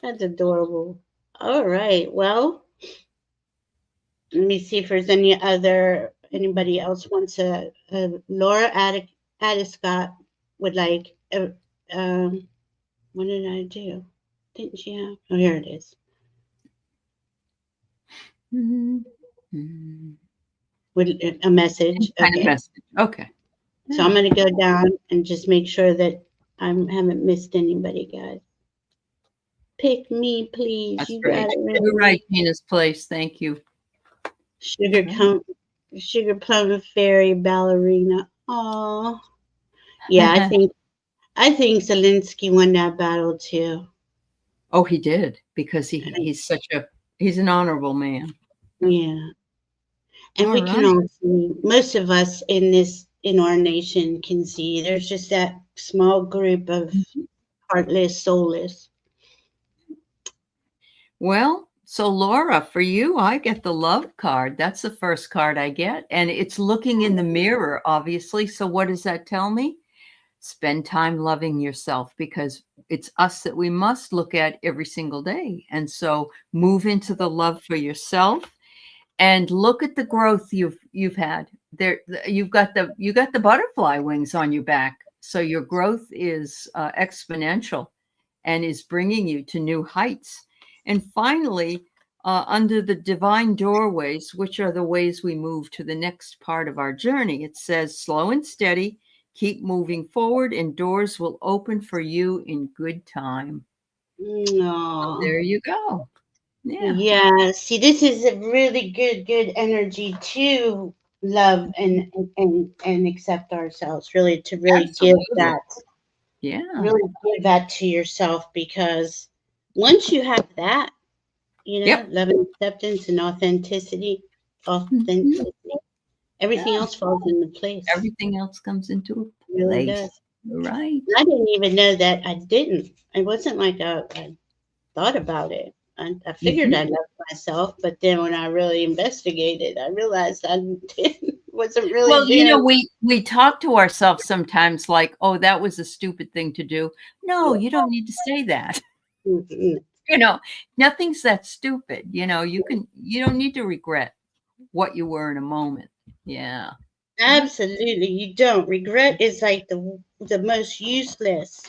That's adorable. All right. Well, let me see if there's anybody else wants Laura Addiscott would like. What did I do? Didn't she have? Oh, here it is. Mhm. Mhm. with a message. Kind of Okay. message. Okay. So I'm going to go down and just make sure that I haven't missed anybody, guys. Pick me, please. That's You great. got it, You're right, Randy. Tina's Place. Thank you. Sugar, Sugar Plum Fairy Ballerina. Oh, yeah. I think Zelensky won that battle too. Oh, he did, because he's an honorable man. Yeah, and All we can right. all see. Most of us in our nation can see. There's just that small group of heartless, soulless. Well, so Laura, for you, I get the love card. That's the first card I get. And it's looking in the mirror, obviously. So what does that tell me? Spend time loving yourself, because it's us that we must look at every single day. And so move into the love for yourself and look at the growth you've had. There, you got the butterfly wings on your back. So your growth is exponential and is bringing you to new heights. And finally, under the divine doorways, which are the ways we move to the next part of our journey, it says, slow and steady, keep moving forward, and doors will open for you in good time. So No. there you go. Yeah. Yeah. See, this is a really good energy to love and accept ourselves. Really, to Absolutely. Yeah. really give that to yourself, because once you have that, Yep. love and acceptance and Mhm. authenticity, everything Yeah. else falls into place. Everything else comes into It really place. does. Right. I didn't even know that I didn't. It wasn't like I thought about it. I figured I Mhm. loved myself, but then when I really investigated, I realized I didn't, wasn't really Well, doing. we talk to ourselves sometimes like, "Oh, that was a stupid thing to do." No, you don't need to say that. Mm-mm. You know, nothing's that stupid. You don't need to regret what you were in a moment. Yeah. Yep. Absolutely, you don't. Regret is like the most useless,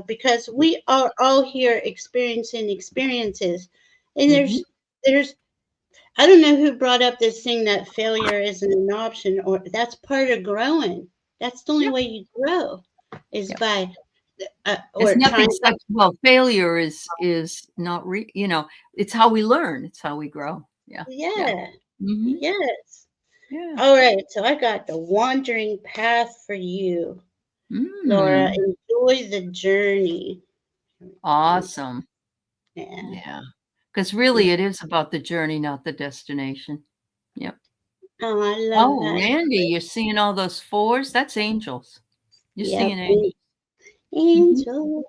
because we are all here experiencing experiences, and Mhm. there's I don't know who brought up this thing that failure isn't an option, or that's part of growing. That's the only Yep. way you grow is Yep. by There's or nothing trying. such well, failure is not it's how we learn, it's how we grow. Yeah. Yeah. Yeah, Mhm. yes. Yeah. All right, so I got the wandering path for you, Laura. Mm. Enjoy the journey. Awesome. Yeah. Yeah. Because really it is about the journey, not the destination. Yep. Oh, I love Oh, that. Randy, you're seeing all those fours? That's angels. You're Yep. seeing angels. Mhm. Angel.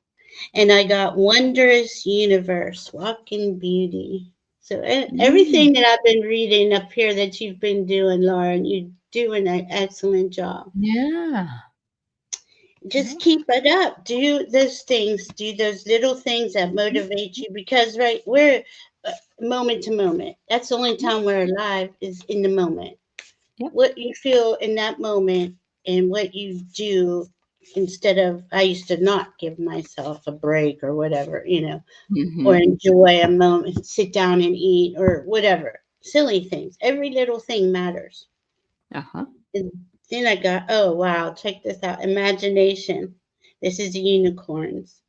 And I got wondrous universe, walking beauty. So Mm. everything that I've been reading up here that you've been doing, Lauren, you're doing an excellent job. Yeah. Just Yeah. keep it up. Do those things. Do those little things that motivate you. Because we're moment to moment. That's the only Yep. time we're alive is in the moment. Yep. What you feel in that moment and what you do, instead of, I used to not give myself a break or whatever, or Mhm. enjoy a moment, sit down and eat or whatever. Silly things. Every little thing matters. Uh-huh. And then I got, oh wow, check this out. Imagination. This is unicorns.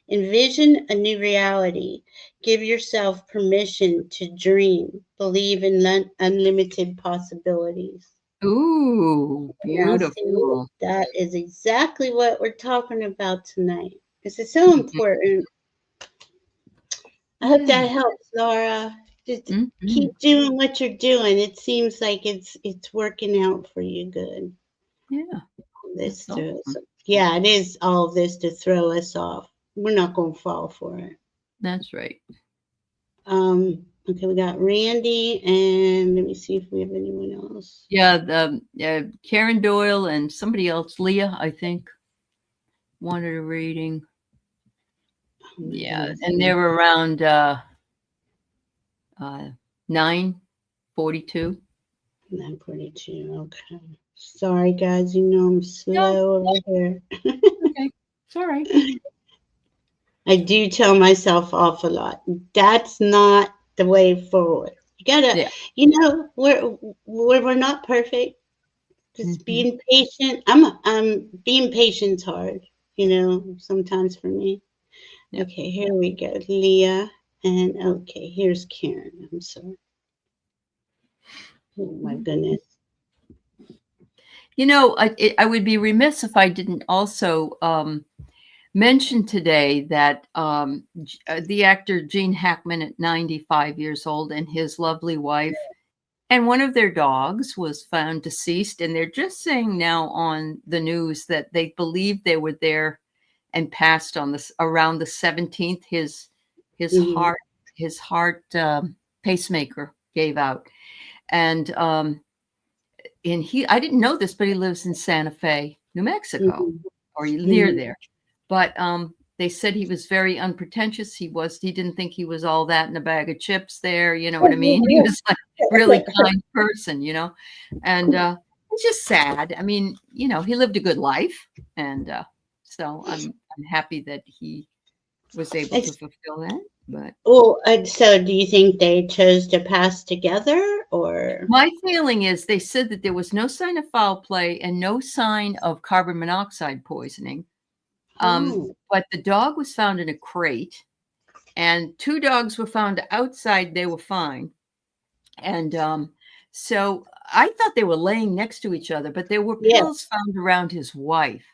Envision a new reality. Give yourself permission to dream. Believe in unlimited possibilities. Ooh, Now, see, beautiful. that is exactly what we're talking about tonight. This is so Mhm. important. I hope Yeah. that helps, Laura. Just Mhm. keep doing what you're doing. It seems like it's working out for you good. Yeah. This That's through awesome. so, yeah, it is all this to throw us off. We're not gonna fall for it. That's right. Okay, we got Randy, and let me see if we have anyone else. Yeah, Karen Doyle and somebody else, Leah, I think, wanted a reading. Oh my Yeah, goodness. and they were around 9:42. 9:42. Okay. Sorry, guys. I'm No, slow over here. okay. It's all right. I do tell myself off a lot. That's not the way forward. Gotta, Yeah. we're not perfect. Just Mhm. being patient. Being patient's hard, sometimes for me. Yeah. Okay, here we go. Leah. And okay, here's Karen. I'm sorry. Oh my goodness. I would be remiss if I didn't also mention today that the actor Gene Hackman, at 95 years old, and his lovely wife and one of their dogs was found deceased. And they're just saying now on the news that they believe they were there and passed on this around the 17th. His Mhm. heart his heart pacemaker gave out, and I didn't know this, but he lives in Santa Fe, New Mexico, Mhm. or near Mhm. there. But they said he was very unpretentious. He didn't think he was all that in a bag of chips there. You know what I mean? He was like really kind person, and it's just sad. I mean, he lived a good life, and so I'm happy that he was able to It's, fulfill that. But well, so do you think they chose to pass together or? my feeling is they said that there was no sign of foul play and no sign of carbon monoxide poisoning. Oh, But the dog was found in a crate, and two dogs were found outside. They were fine. And so I thought they were laying next to each other, but there were yeah. pills found around his wife.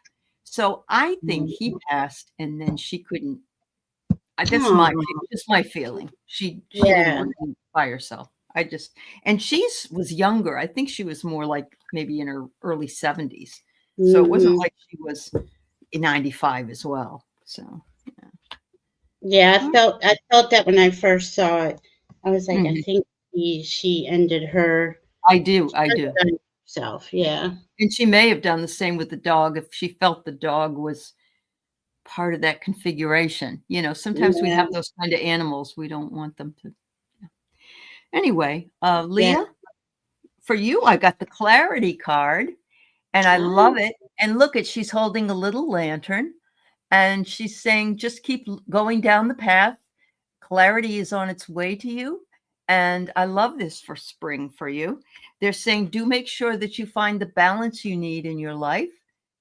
So I think he Mhm. passed, and then she couldn't. That's Oh, just my feeling. She didn't yeah. want to by herself. And was younger. I think she was more like maybe in her early 70s. So it wasn't Hmm. like she was 95 as well. So Yeah, yeah. I felt that when I first saw it. I was like, I Mhm. think she ended her I do. herself. Yeah. And she may have done the same with the dog if she felt the dog was part of that configuration. Sometimes we Yeah. have those kind of animals. We don't want them to. Yeah. Anyway, Yeah. Leah, for you, I got the clarity card and I Oh, love it. And look she's holding a little lantern and she's saying, just keep going down the path. Clarity is on its way to you. And I love this for spring for you. They're saying, do make sure that you find the balance you need in your life,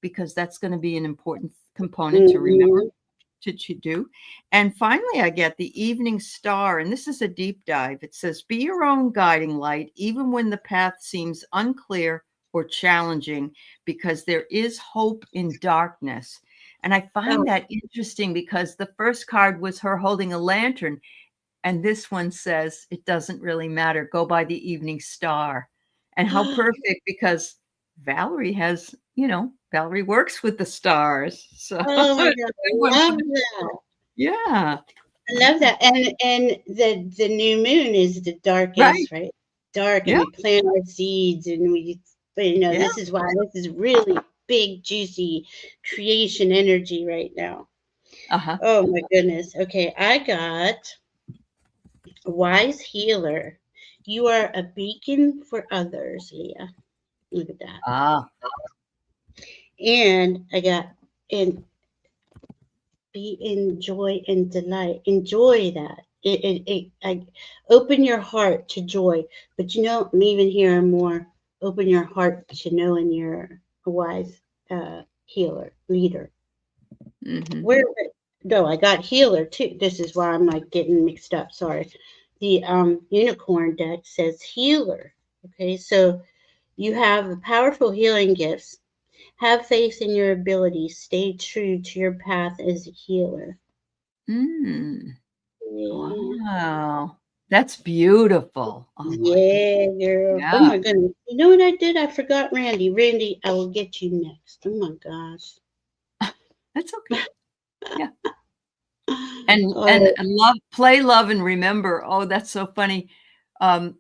because that's going to be an important component to remember hmm. to do. And finally, I get the evening star. And this is a deep dive. It says, be your own guiding light, even when the path seems unclear or challenging, because there is hope in darkness. And I find Oh, that interesting because the first card was her holding a lantern. And this one says, it doesn't really matter. Go by the evening star. And how perfect, because Valerie works with the stars. So oh my God, I love that. yeah. I love Yeah. that. And the new moon is the Right. darkest, right? Dark, and Yeah. we plant our seeds, and Yeah. this is why this is really big, juicy creation energy right now. Uh-huh. Oh my goodness. Okay, I got wise healer. You are a beacon for others, Leah. Look at that. Ah. And I got and be in joy and delight. Enjoy that. I open your heart to joy. But I'm even hearing more. Open your heart to knowing you're a wise healer, leader. Mm-hmm. Where no, I got healer too. This is why I'm like getting mixed up. Sorry. The unicorn deck says healer. Okay, so you have powerful healing gifts. Have faith in your abilities. Stay true to your path as a healer. Mm. Yeah. Wow. That's beautiful. Oh my God. Yeah, girl. Oh Yeah. my goodness. You know what I did? I forgot Randy. Randy, I will get you next. Oh my gosh. That's okay. Yeah. And Oh, play, love, and remember. Oh, that's so funny.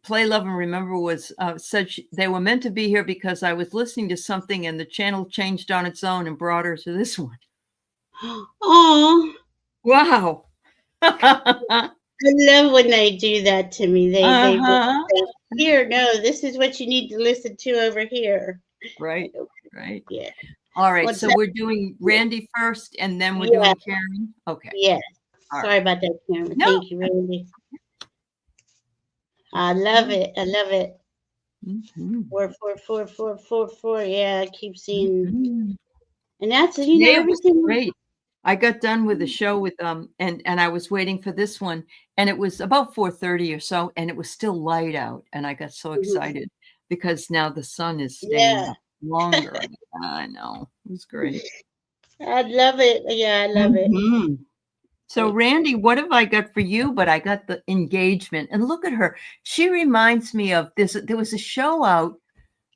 Play, love, and remember was such. They were meant to be here because I was listening to something and the channel changed on its own and brought her to this one. oh, Wow. I love when they do that to me. They really Uh-huh. say, here, no, this is what you need to listen to over here. Right. Like, okay, Right. yeah. All right. What's So that? we're doing Randy first, and then we're Yeah, doing Karen. Okay. yes. All Sorry right. about that, Cameron. No. Thank you, Randy. I love it. I love it. Mm-hmm. 4 4 4 4 4 4. Yeah, I keep seeing, Mm-hmm. and that's Today it was everything. great. I got done with the show with and I was waiting for this one, and it was about 4:30 or so, and it was still light out, and I got so Mhm. excited because now the sun is staying Yeah, up longer. I know. It was great. I love it. Yeah, I love it. Hmm. So, Like, Randy, what have I got for you? But I got the engagement, and look at her. She reminds me of this. There was a show out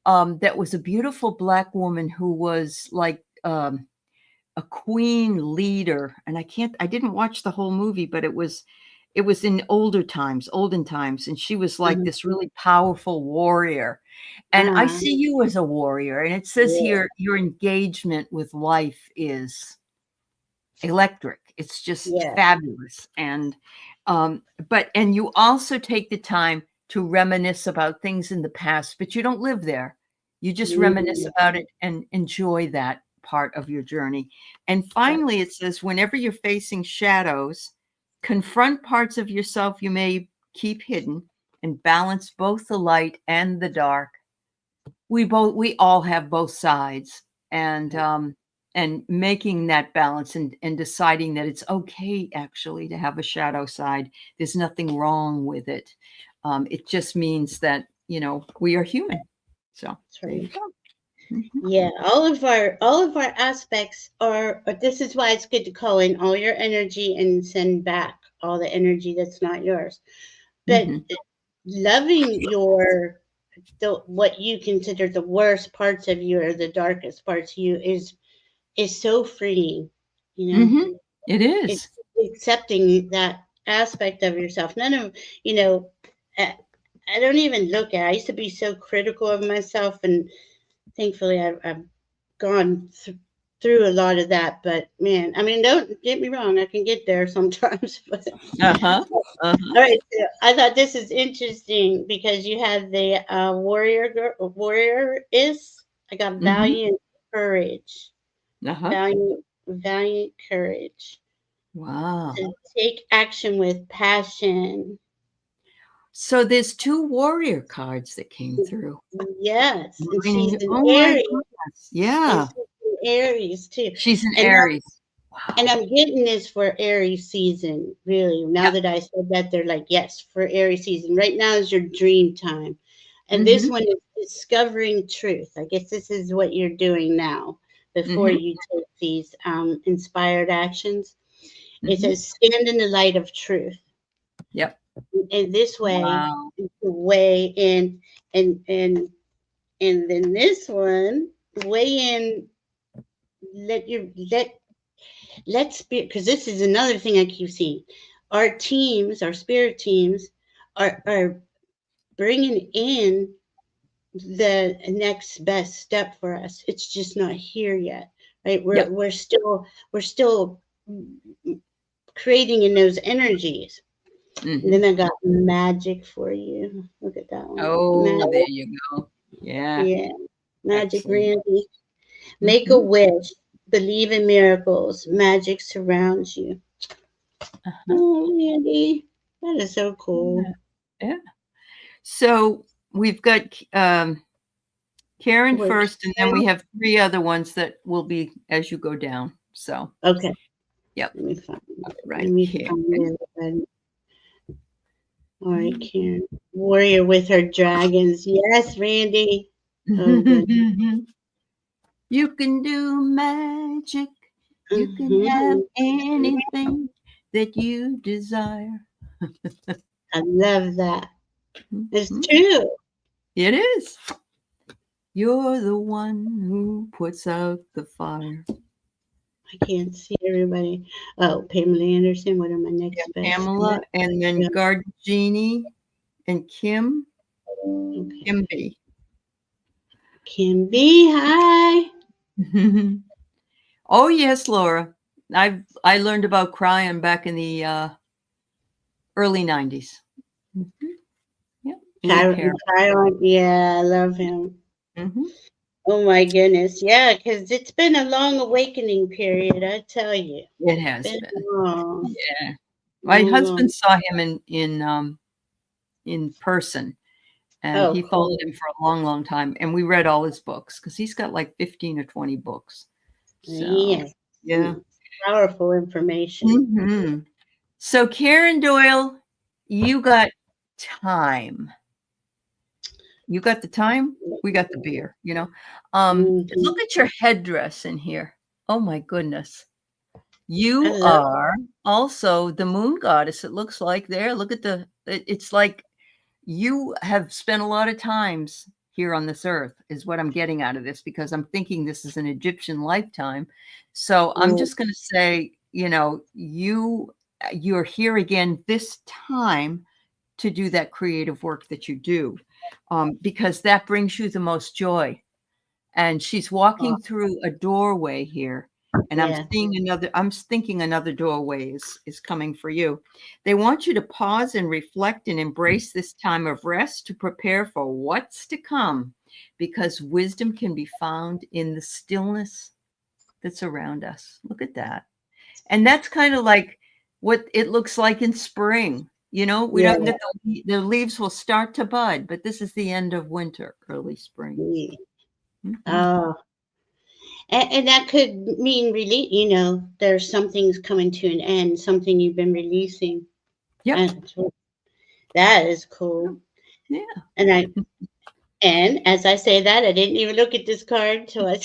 that was a beautiful black woman who was like a queen leader, and I didn't watch the whole movie, but it was in olden times, and she was like mhm. this really powerful warrior. And I Ah, see you as a warrior, and it says yeah. here your engagement with life is electric. It's just Yeah. fabulous. And but you also take the time to reminisce about things in the past, but you don't live there. You just reminisce Mm, about it and enjoy that part of your journey. And that- finally, it says whenever you're facing shadows, confront parts of yourself you may keep hidden and balance both the light and the dark. We all have both sides, and making that balance and deciding that it's okay actually to have a shadow side. There's nothing wrong with it. It just means that we are human. So That's there right. you go. Mhm. Yeah, all of our aspects are. This is why it's good to call in all your energy and send back all the energy that's not yours. But Mhm. loving what you consider the worst parts of you or the darkest parts of you is so freeing. You know, Mhm. It it's is. accepting that aspect of yourself. None of you know. I, I don't even look at. I used to be so critical of myself, and thankfully I've gone through a lot of that. But man, I mean, don't get me wrong, I can get there sometimes. But Uh-huh. all Uh-huh. right, so I thought this is interesting because you had the warrior girl, warrior is. I got Mhm. valiant courage, Uh-huh. valiant courage Wow. to take action with passion. So there's two warrior cards that came through. Yes, and she's Meaning, an oh my Aries, goodness. and Yeah. she's an Aries too. She's an And Aries. And Wow. I'm getting this for Aries season, really. Now Yep. that I said that, they're like, yes, for Aries season. Right now is your dream time. And this Mhm. one is discovering truth. I guess this is what you're doing now before Mhm. you take these inspired actions. It Mhm. says, stand in the light of truth. Yep. And this way, Wow. it's the way in, and then this one, way in, let your, let's be, because this is another thing I keep seeing. Our teams, our spirit teams, are bringing in the next best step for us. It's just not here yet, right? We're Yep. we're still we're still creating in those energies. And Mhm. then I got magic for you. Look at that one. Oh, Magic, there you go. Yeah. yeah, magic, Excellent. Randy. Make a Mhm. wish. Believe in miracles. Magic surrounds you. Uh-huh. Oh, Randy, that is so Yeah. cool. Yeah. So we've got Karen Wait, first, and then we have three other ones that will be as you go down. So, okay. yep. Let me find All it. Let right, me Karen. find it. All right, Karen. Warrior with her dragons. Yes, Randy. Oh, good. You can do magic. You can have Mhm. anything that you desire. I love that. It's Mhm. true. It is. You're the one who puts out the fire. I can't see everybody. Oh, Pamela Anderson. What are my Yeah, next best Pamela, steps? and then Yeah. Gardini and Kim. Okay. Kim B. Kim B. Hi. Oh yes, Laura. I learned about crying back in the early '90s. Mhm. Yeah, Lee Carroll. Chiron. Yeah, I love him. Hmm. Oh my goodness. Yeah, because it's been a long awakening period, I tell you. It has Been been. long, Yeah. My long, husband long. saw him in in person. And Oh, he cool. followed him for a long, long time. And we read all his books because he's got like 15 or 20 books. So, Yes. yeah. Powerful information. Hmm. So, Karen Doyle, you got time. You got the time. We got the beer, you know. Mhm. Look at your headdress in here. Oh, my goodness. I You love. are also the moon goddess. It looks like there. Look at it's like you have spent a lot of times here on this earth is what I'm getting out of this, because I'm thinking this is an Egyptian lifetime. So I'm Mm, just going to say, you know, you're here again this time to do that creative work that you do, because that brings you the most joy. And she's walking through a doorway here, and yeah. I'm thinking another doorway is coming for you. They want you to pause and reflect and embrace this time of rest to prepare for what's to come, because wisdom can be found in the stillness that's around us. Look at that. And that's kind of like what it looks like in spring. You know, we Yeah. don't get the leaves will start to bud, but this is the end of winter, early spring. Yeah. Mhm. Oh, and that could mean release. There's something's coming to an end. Something you've been releasing. Yep. And that is cool. Yeah. And as I say that, I didn't even look at this card till I.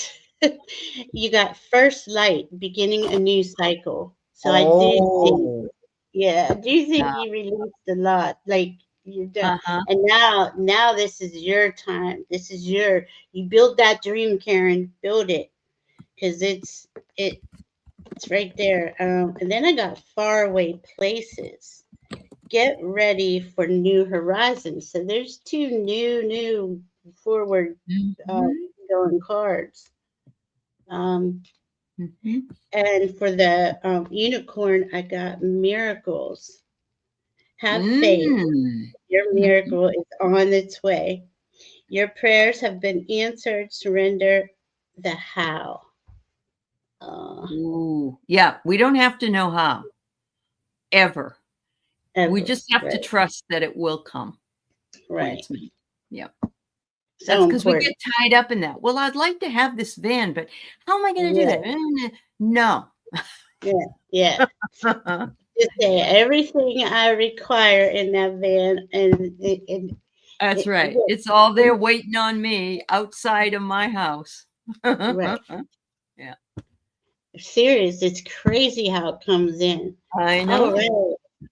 You got first light, beginning a new cycle. So I do think, Oh, yeah, I do think yeah. you released a lot. Like you done, Uh-huh. and now this is your time. You build that dream, Karen. Build it, because it's right there. And then I got faraway places. Get ready for new horizons. So there's two new forward uh, Mhm. going cards. Um, Mhm. and for the unicorn, I got miracles. Have faith. Mm. Your Mhm. miracle is on its way. Your prayers have been answered. Surrender the how. Uh, Ooh. Yeah, we don't have to know how, ever. We ever. just have to Right. trust that it will come when Right. it's meant. Yeah. So That's because we important. get tied up in that. Well, I'd like to have this van, but how am I gonna do that? Yeah. No. Yeah. Yeah. Just say everything I require in that van, and That's it right. will. It's all there waiting on me outside of my house. Right. Yeah, Serious. It's crazy how it comes in. I All know. right.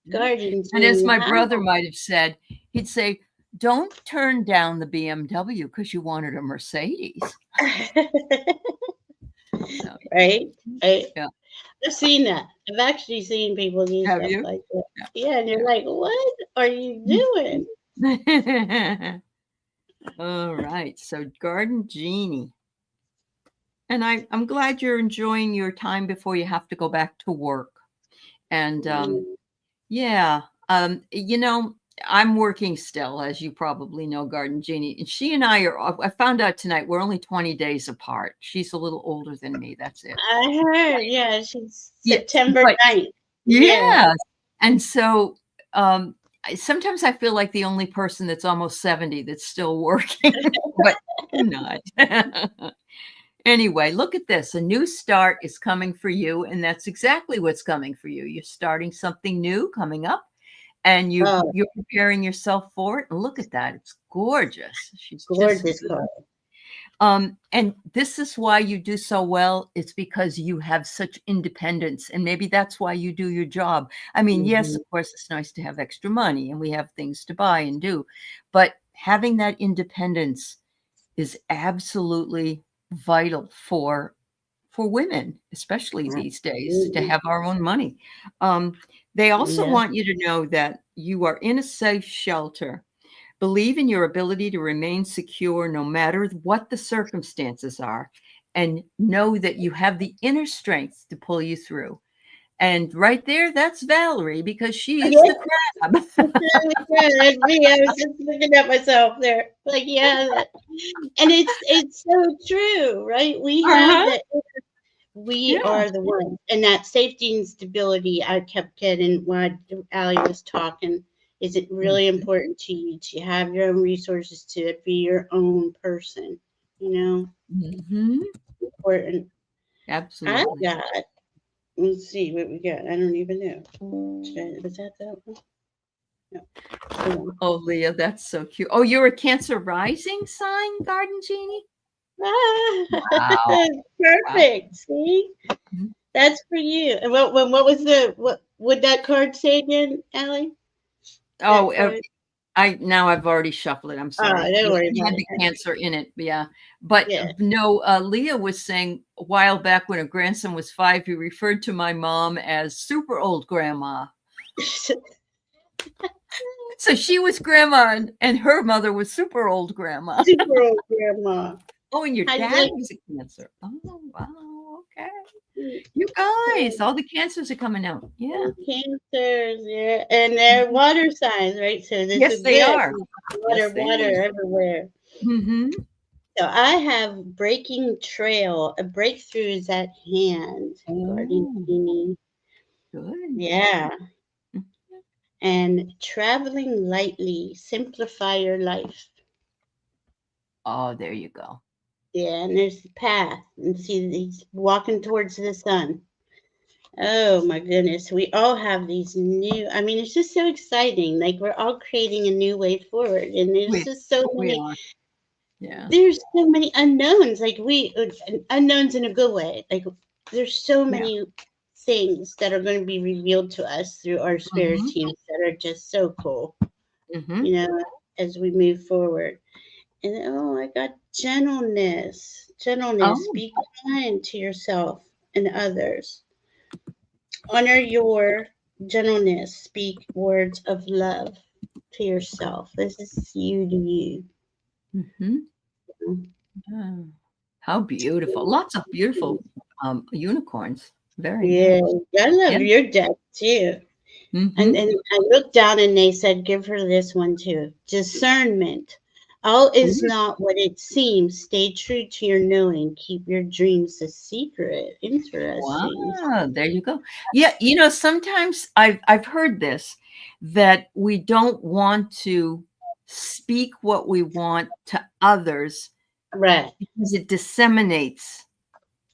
Yeah. Garden And as Genie, my how? brother might have said, he'd say, "Don't turn down the BMW because you wanted a Mercedes." So, Right? I, yeah. I've seen that. I've actually seen people do Have stuff you? like that. Yeah. Yeah, and you're Yeah. like, what are you doing? All right. So, Garden Genie. And I'm glad you're enjoying your time before you have to go back to work. And yeah, you know, I'm working still, as you probably know, Garden Genie. And she and I found out tonight we're only 20 days apart. She's a little older than me. That's it. I heard, yeah, she's Yeah, September but 9th. Yeah. yes. And so sometimes I feel like the only person that's almost 70 that's still working, but I'm not. Anyway, look at this. A new start is coming for you, and that's exactly what's coming for you. You're starting something new coming up, and Oh, you're preparing yourself for it. And look at that. It's gorgeous. She's just gorgeous card. and this is why you do so well. It's because you have such independence, and maybe that's why you do your job. I mean, yes, Hmm. of course, it's nice to have extra money, and we have things to buy and do, but having that independence is absolutely vital for women, especially these days, to Absolutely. have our own money. They also Yeah. want you to know that you are in a safe shelter. Believe in your ability to remain secure no matter what the circumstances are, and know that you have the inner strength to pull you through. And right there, that's Valerie, because she is Yeah, the crab. that's me. I was just looking at myself there. Like, yeah, and it's so true, right? We have Uh-huh. that. We Yeah. are the ones, and that safety and stability I kept getting while Ali was talking. Is it really important to you to have your own resources, to be your own person? You know, Mm-hmm. important. I Absolutely. got, let's see what we got. I don't even know. Was that one? No. Hold on. Oh, Leah, that's so cute. Oh, you're a Cancer rising sign, Garden Genie? Ah, Wow. Wow. perfect. See, Mhm. that's for you. And what was the what would that card say again, Allie? Oh, That card. I've already shuffled it. I'm Oh, sorry. don't worry It about had the it. Cancer in it. Yeah. But Yeah. no, Leah was saying a while back when her grandson was 5, he referred to my mom as super old grandma. So she was grandma and her mother was super old grandma. Super old grandma. Oh, and your How do you dad like was a Cancer. Oh, wow. Okay. mm, You guys, all the Cancers are coming out. Yeah. Cancers? Yeah, and they're Mhm. water signs, right? So this Yes, is they good. are. Water, Yes, they are. water everywhere. Mm-hmm. So I have breaking trail. A breakthrough is at hand. Guardian Oh, Genie. good. Yeah. And traveling lightly, simplify your life. Oh, there you go. Yeah, and there's the path. And see, he's walking towards the sun. Oh my goodness. We all have these new, I mean, it's just so exciting. Like we're all creating a new way forward. And there's just so We many, are. Yeah. there's so many unknowns. Like unknowns in a good way. Like there's so Yeah. many things that are going to be revealed to us through our spirit Mm-hmm. teams that are just so cool, Mm-hmm. you know, as we move forward. And oh, I got gentleness. Gentleness. Oh, Be kind to yourself and others. Honor your gentleness. Speak words of love to yourself. This is you to you. mm-hmm. Yeah. How beautiful. Lots of beautiful unicorns. Very Yeah, nice. I love Yeah. your deck too. And Mm-hmm. then I looked down and they said, give her this one too. Discernment. All is not what it seems. Stay true to your knowing. Keep your dreams a secret. Interesting. Wow, there you go. Yeah, sometimes I've heard this that we don't want to speak what we want to others Right. because it disseminates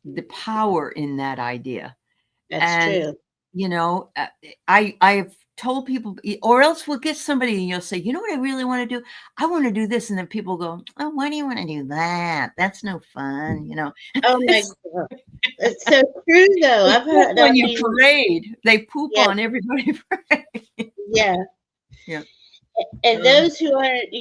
the power in that idea. That's And true. I've told people, or else we'll get somebody and you'll say, you know what I really want to do? I want to do this, and then people go, oh, why do you want to do that? That's no fun, Oh my God. It's so true though. They I've poop heard, I on your mean, parade. They poop yeah, on everybody. yeah. Yeah. And those who aren't,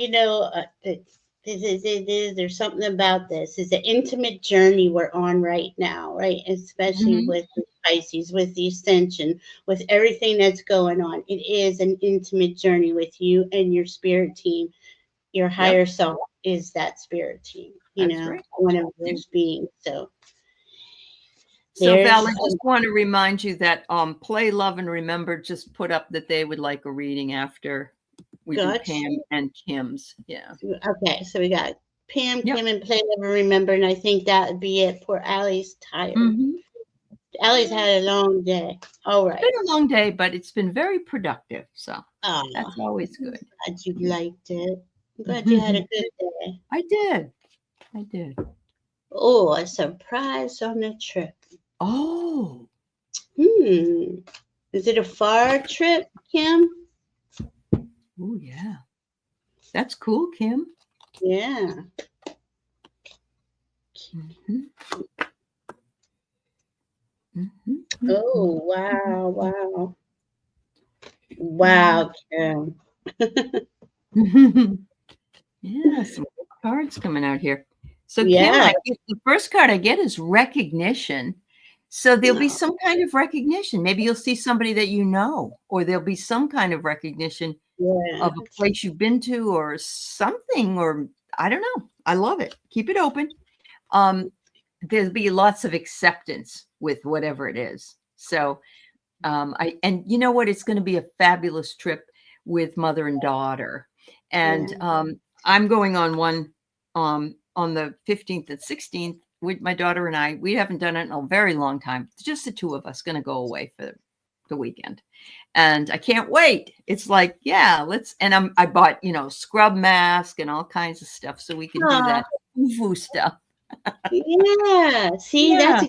there's something about this. It's an intimate journey we're on right now, right? Especially Mhm. with the Pisces, with the ascension, with everything that's going on. It is an intimate journey with you and your spirit team. Your Yep, higher self is that spirit team, that's right. one of Yeah. those beings. So So there's Val, I just want to remind you that Play, Love, and Remember just put up that they would like a reading after we do Gotcha. Pam and Kim's. Yeah. Okay, so we got Pam, Yep. Kim, and Play Never Remember, and I think that would be it. Poor Allie's tired. Mm-hmm. Allie's Yeah. had a long day. All It's been right. a long day, but it's been very productive. So Oh, that's always I'm good. glad you Yeah. liked it. I'm glad you had a good day. I did. I did. Oh, a surprise on the trip. Oh, Is it a far trip, Kim? oh yeah. That's cool, Kim. Yeah. Mhm. Mhm. Oh, wow, wow. Wow, Kim. Mhm. Yeah, some good cards coming out here. So Kim, Yeah. I get the first card I get is recognition. So there'll be Oh, some kind of recognition. Maybe you'll see somebody that you know, or there'll be some kind of recognition yeah. of a place you've been to or something, or I don't know. I love it. Keep it open. There'll be lots of acceptance with whatever it is. So and you know what? It's going to be a fabulous trip with mother and daughter. And Yeah. I'm going on one on the 15th and 16th with my daughter and I. We haven't done it in a very long time. It's just the two of us going to go away for the weekend. And I can't wait. It's like, yeah, let's, and I bought, scrub mask and all kinds of stuff so we can do that woo stuff. Yeah. See, Yeah.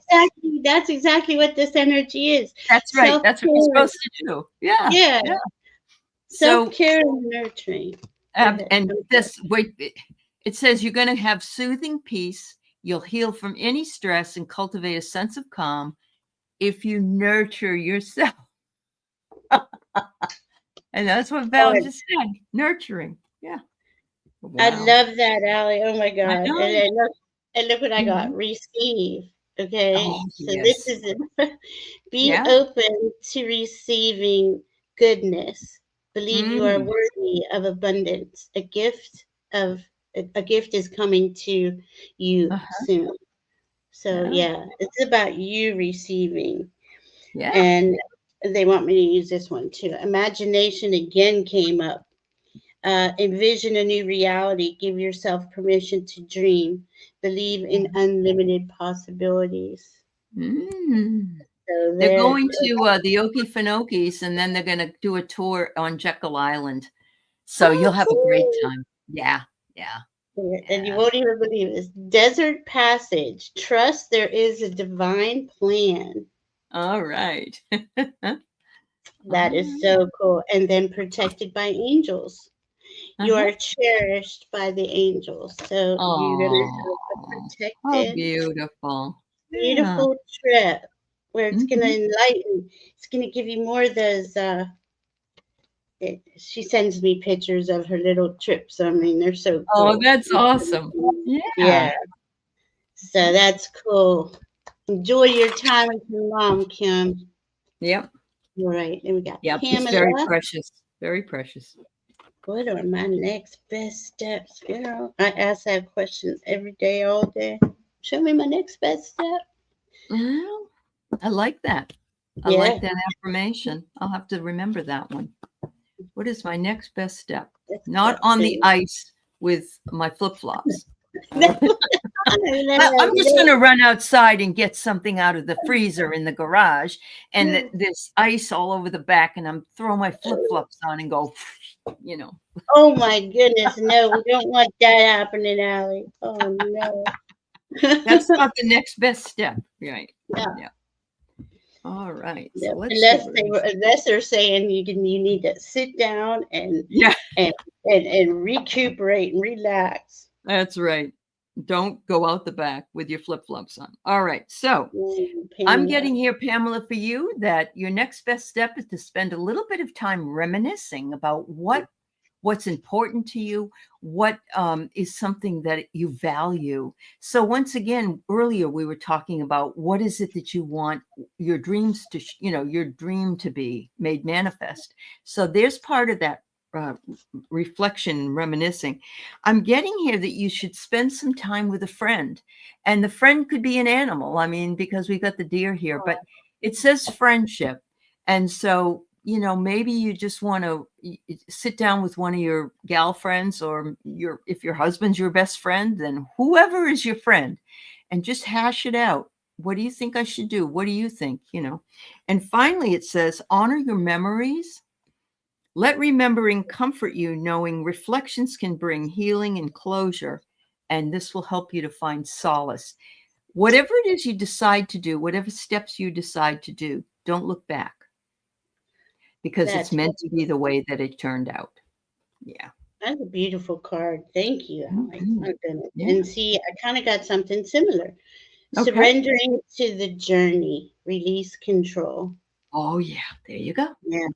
that's exactly what this energy is. That's right. That's what you're supposed to do. Yeah. Yeah. Yeah. Self-care and nurturing. And this, wait, it says you're going to have soothing peace. You'll heal from any stress and cultivate a sense of calm if you nurture yourself. And that's what Val just said. Nurturing. Yeah. Wow. I love that, ALEY. Oh my God. And look what I got. Receive. Okay. Oh, so yes. This is it. Be open to receiving goodness. Believe you are worthy of abundance. A gift is coming to you soon. So it's about you receiving. Yeah. And they want me to use this one too. Imagination again came up. Envision a new reality. Give yourself permission to dream. Believe in unlimited possibilities. So they're going to the Okefenokee, and then they're going to do a tour on Jekyll Island. So you'll have a great time. Yeah. And you won't even believe this. Desert passage. Trust there is a divine plan. All right. That is so cool. And then protected by angels. You are cherished by the angels. So you're going to have a protected, beautiful trip where it's going to enlighten. It's going to give you more of those. She sends me pictures of her little trips. I mean, they're so cool. Oh, that's awesome. Yeah. So that's cool. Enjoy your time with your mom, Kim. Yep. All right. Then we got Pamela. It's very precious. Very precious. What are my next best steps, girl? I ask that question every day, all day. Show me my next best step. Well, I like that. I like that affirmation. I'll have to remember that one. What is my next best step? Not on the ice with my flip-flops. I'm just going to run outside and get something out of the freezer in the garage, and there's ice all over the back, and I'm throwing my flip-flops on and go, Oh my goodness, no, we don't want that happening, ALEY. Oh no. That's not the next best step, right? Yeah. All right. So unless they're saying you need to sit down and recuperate and relax. That's right. Don't go out the back with your flip-flops on. All right. So I'm getting here, Pamela, for you that your next best step is to spend a little bit of time reminiscing about what's important to you, what is something that you value. So once again, earlier we were talking about what is it that you want your dreams to, your dream to be made manifest. So there's part of that reflection, reminiscing. I'm getting here that you should spend some time with a friend, and the friend could be an animal. I mean, because we got the deer here, but it says friendship. And so, maybe you just want to sit down with one of your gal friends, or if your husband's your best friend, then whoever is your friend, and just hash it out. What do you think I should do? What do you think? And finally, it says, honor your memories. Let remembering comfort you, knowing reflections can bring healing and closure, and this will help you to find solace. Whatever it is you decide to do, whatever steps you decide to do, don't look back, because it's meant to be the way that it turned out. Yeah. That's a beautiful card. Thank you, ALEY. And see, I kind of got something similar. Okay. Surrendering to the journey, release control. Oh, yeah. There you go. Yeah.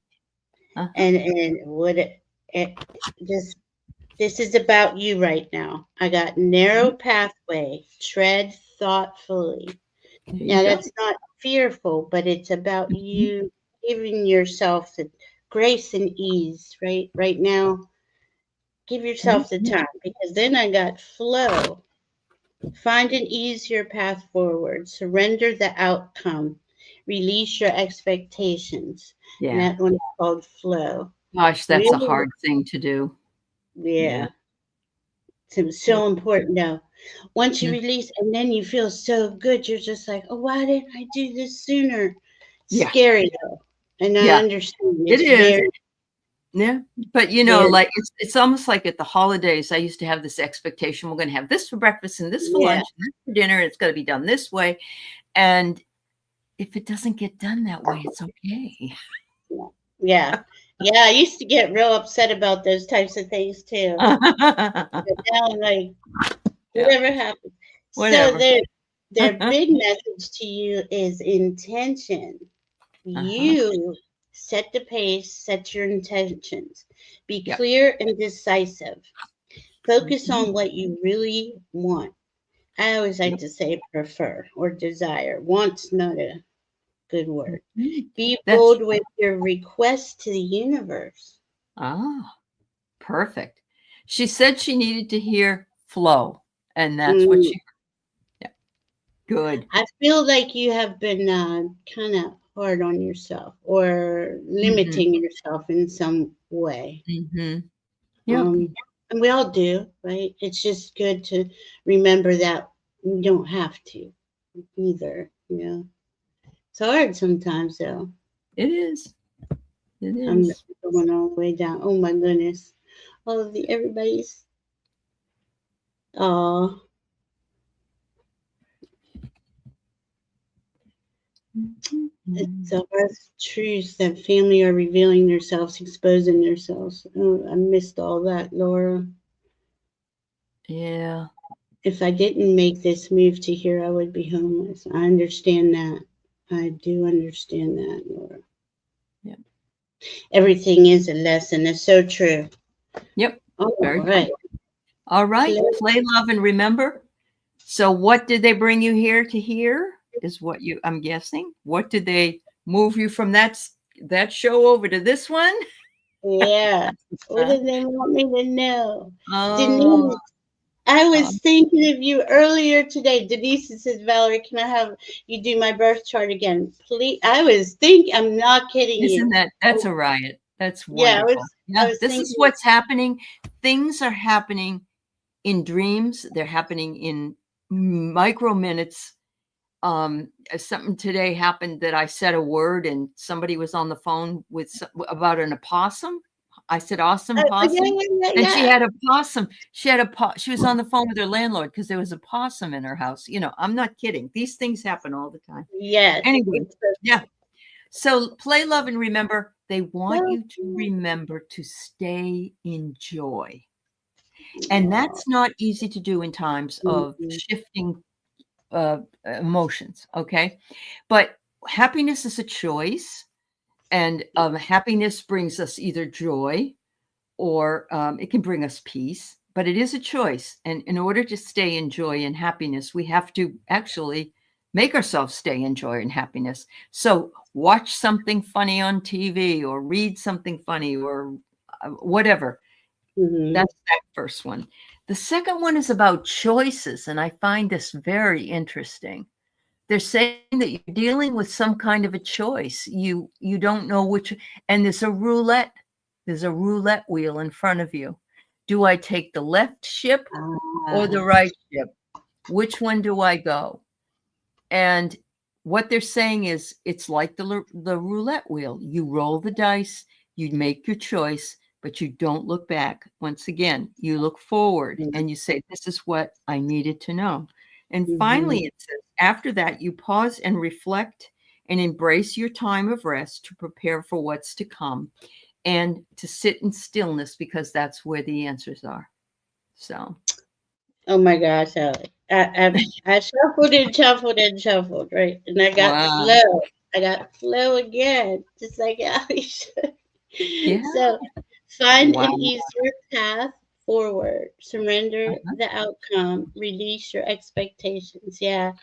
And this is about you right now. I got narrow pathway, tread thoughtfully. Now that's not fearful, but it's about you giving yourself the grace and ease right now. Give yourself the time, because then I got flow. Find an easier path forward. Surrender the outcome. Release your expectations. Yeah. And that one is called flow. Gosh, that's a hard thing to do. Yeah. It's so important now. Once you release, and then you feel so good, you're just like, oh, why didn't I do this sooner? Scary though. And I Yeah, understand it it's is. very, Yeah. But you know, very, like it's almost like at the holidays, I used to have this expectation we're going to have this for breakfast and this for yeah, lunch and this for dinner. It's going to be done this way. And if it doesn't get done that way, it's okay. yeah, yeah. Yeah, I used to get real upset about those types of things too. But now I'm like, Yeah, whatever happens. So whatever. their big message to you is intention. Uh-huh. You set the pace, set your intentions. Be Yep. clear and decisive. Focus Mhm. on what you really want. I always like Yep. to say prefer or desire. Want's not a good word. Mhm. Be That's bold with your request to the universe. ah, perfect. She said she needed to hear flow, and that's what Mm, she yeah, good. I feel like you have been kind of hard on yourself or Mhm. limiting yourself in some way. Mhm. Yep. Um, and we all do, right? It's just good to remember that we don't have to either. You know, it's hard sometimes, though. It is. It I'm is. going all the way down. Oh my goodness, all of the everybody's. Oh, it's Mhm. a hard truth that family are revealing themselves, exposing themselves. Oh, I missed all that, Laura. Yeah. If I didn't make this move to here, I would be homeless. I understand that. I do understand that, Laura. Yep. Everything is a lesson. It's so true. Yep. All Very right. true. All right. Play. Play, love, and remember. So what did they bring you here to hear? Is what you I'm guessing. What did they move you from that show over to this one? Yeah. What Huh? do they want me to know? Oh, Denise, I uh, was thinking of you earlier today. Denise says, Valerie, can I have you do my birth chart again? Please. I was thinking, I'm not kidding isn't you. that's a riot. That's Yeah, wonderful. I Yeah, was this is thinking, what's happening. Things are happening in dreams. They're happening in micro minutes. Something today happened that I said a word and somebody was on the phone with about an opossum. I said awesome yeah, possum, yeah, yeah, and she yeah. had a possum. She was on the phone with her landlord because there was a possum in her house. You know, I'm not kidding. These things happen all the time. Yes. Anyway, It's so yeah. So play, love, and remember. They want you to true. remember to stay in joy. And Oh, that's not easy to do in times of mhm. shifting emotions. Okay. But happiness is a choice, and happiness brings us either joy or it can bring us peace, but it is a choice. And in order to stay in joy and happiness, we have to actually make ourselves stay in joy and happiness. So watch something funny on TV or read something funny or whatever. Mhm. That's that first one. The second one is about choices, and I find this very interesting. They're saying that you're dealing with some kind of a choice. You don't know which, and there's a roulette. There's a roulette wheel in front of you. Do I take the left ship or the Ah, right ship? Which one do I go? And what they're saying is it's like the roulette wheel. You roll the dice, you make your choice, but you don't look back. Once again, you look forward and you say, this is what I needed to know. And mhm. finally, it says, after that, you pause and reflect and embrace your time of rest to prepare for what's to come and to sit in stillness because that's where the answers are. So, Oh my gosh, Ellie. I shuffled and shuffled, right? And I got wow. flow. I got flow again, just like Allie should. Yeah. So find Wow. an easier path forward. Surrender Uh-huh. the outcome. Release your expectations. Yeah.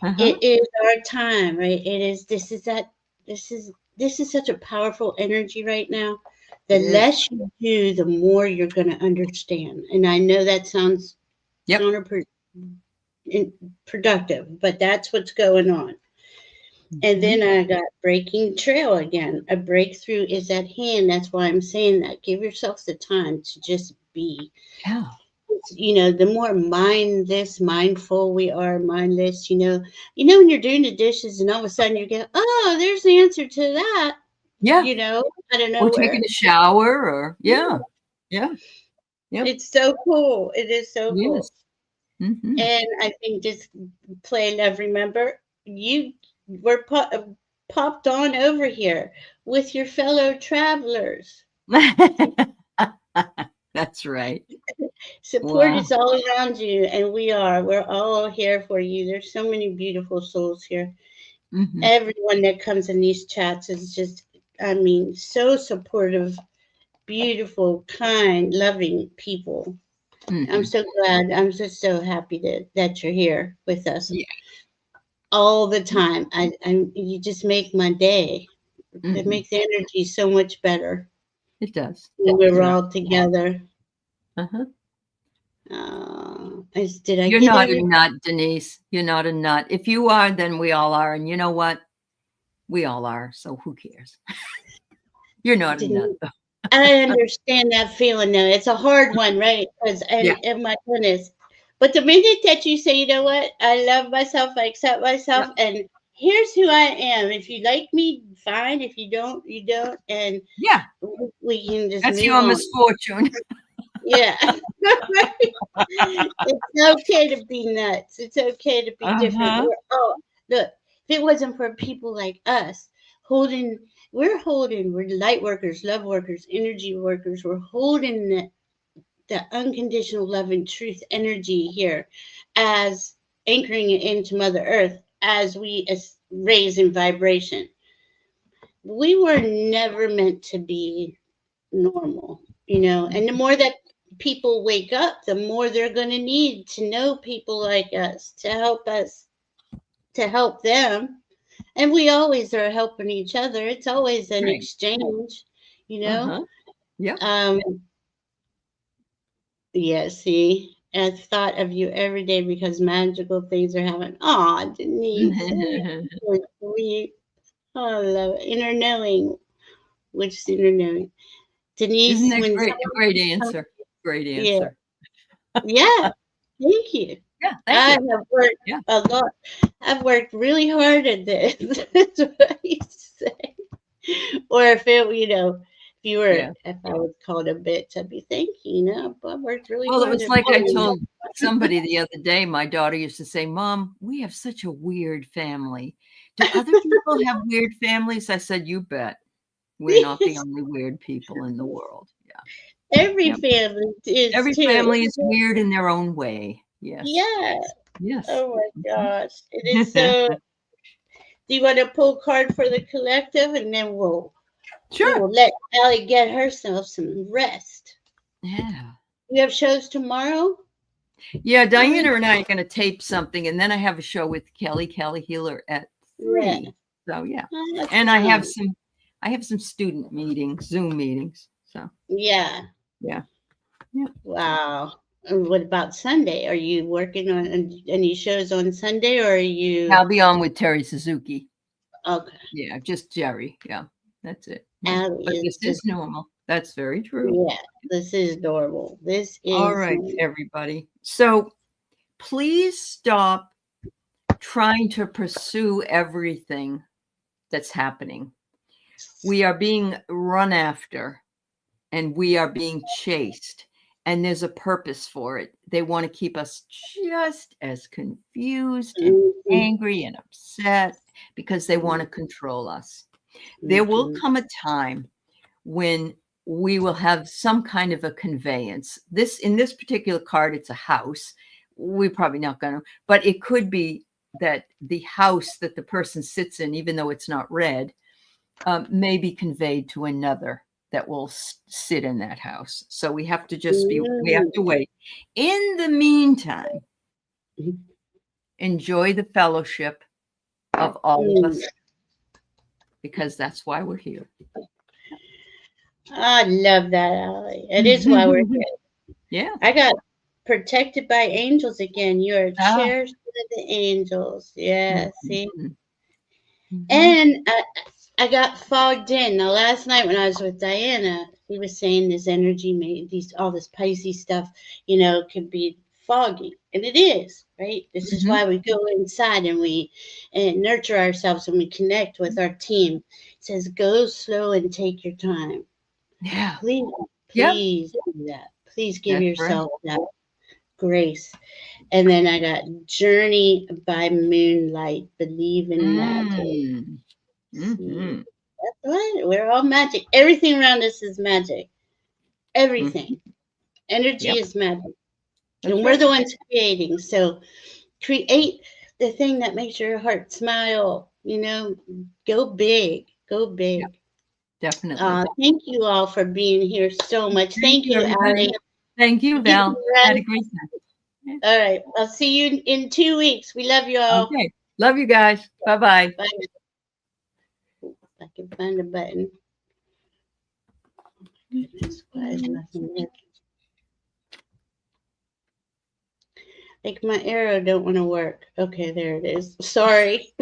Uh-huh. It is our time, right? It is this is such a powerful energy right now. The It is. less you do, the more you're gonna understand. And I know that sounds Yep. counterproductive, but that's what's going on. And Mhm. then I got breaking trail again. A breakthrough is at hand. That's why I'm saying that. Give yourself the time to just be. Yeah. You know, the more mindful we are, mindless, when you're doing the dishes and all of a sudden you go, oh, there's the answer to that. Yeah. you know, out of Or taking nowhere. a shower or yeah. Yeah. Yep. It's so cool. It is so cool. Yes. Mm-hmm. And I think just play love. Remember, you were popped on over here with your fellow travelers. That's right. Support Wow. is all around you, and we're all here for you. There's so many beautiful souls here. Mm-hmm. Everyone that comes in these chats is just, I mean, so supportive, beautiful, kind, loving people. I'm Mm-hmm. so glad. I'm just so happy that you're here with us Yeah. all the time. You just make my day. It Mm-hmm. makes the energy so much better It does. when we're Yeah. all together. Uh-huh. Did I You're get not a everything? nut, Denise. You're not a nut. If you are, then we all are. And you know what? We all are. So who cares? You're not a nut, though. I understand that feeling now. It's a hard one, right? Because Yeah. and my goodness, but the minute that you say, you know what, I love myself, I accept Yeah. myself, and here's who I am. If you like me, fine. If you don't, you don't, and Yeah. we can just That's move your on. misfortune. Yeah, it's okay to be nuts. It's okay to be different. Uh-huh. Look. If it wasn't for people like us holding, we're light workers, love workers, energy workers. We're holding the unconditional love and truth energy here as anchoring it into Mother Earth as we raise in vibration. We were never meant to be normal, and the more that people wake up, the more they're going to need to know people like us, to help them. And we always are helping each other. It's always an Right. exchange, you know. Uh-huh. Yep. Um, yeah, see, I thought of you every day because magical things are happening. Aw, Denise, so sweet. Oh, I love it. Inner knowing, which is inner knowing. Isn't Denise, that when great? A someone great comes, answer. Great yeah, answer. yeah, thank you. Yeah. Thank I you. have worked Yeah. a lot. I've worked really hard at this. That's what I used to say. Or Yeah. if I was called a bitch, I'd be thank you. I worked really Well, it hard was at like I being. told somebody the other day, my daughter used to say, Mom, we have such a weird family. Do other people have weird families? I said, you bet. We're not the only weird people in the world. Yeah. Every Yeah. family is Every too. family is weird in their own way. Yes. Yeah. Yes. Oh my gosh. It is Mhm. so. Do you want to pull a card for the collective, and then we Sure. will let Allie get herself some rest. Yeah. You have shows tomorrow, Yeah. Allie? Diana and I are going to tape something, and then I have a show with Kelly Healer at Yeah. 3. So yeah. Oh, that's And fun. I have some student meetings, Zoom meetings. So Yeah. yeah. Yeah. Wow. And what about Sunday? Are you working on any shows on Sunday, or are you I'll be on with Terry Suzuki. okay? Yeah, just Jerry. Yeah, that's it. Yeah, Allie but is this is just normal. That's very true. yeah. This is normal. This All is right, normal. everybody. So please stop trying to pursue everything that's happening. We are being run after and we are being chased. And there's a purpose for it. They want to keep us just as confused and Mhm, angry and upset because they want to control us. There will mhm, come a time when we will have some kind of a conveyance. In this particular card, it's a house. We're probably not going to, but it could be that the house that the person sits in, even though it's not red, may be conveyed to another that will sit in that house. So we have to we have to wait. In the meantime, mhm, enjoy the fellowship of all of mhm. us because that's why we're here. I love that, Allie. It is why we're here. Yeah. I got protected by angels again. You are Ah. cherished by the angels. Yeah, see? Mhm. Mhm. And I got fogged in. Now, last night when I was with Diana, we were saying this energy made all this Pisces stuff, could be foggy, and it is, right? This is Mhm. why we go inside and we nurture ourselves and we connect with our team. It says, go slow and take your time. Yeah. Please, Yep. please do that. Please give That's right. yourself that grace. And then I got Journey by Moonlight, Believe in Magic. Mm. See, Mhm. that's what we're all magic. Everything around us is magic. Mhm. Everything. Energy Yep. is magic. That's And we're right. the ones creating. So create the thing that makes your heart smile. Go big. Go Yep. big. Definitely. Thank you all for being here so much. Thank Thank you, you, everybody. Allie. Thank you, You get Val. to Had run. a great time. Yeah. All right. I'll see you in 2 weeks. We love you all. Okay. Love you guys. Bye-bye. Bye. If I can find a button. Goodness, why is nothing there? Like my arrow don't want to work. Okay, there it is. Sorry.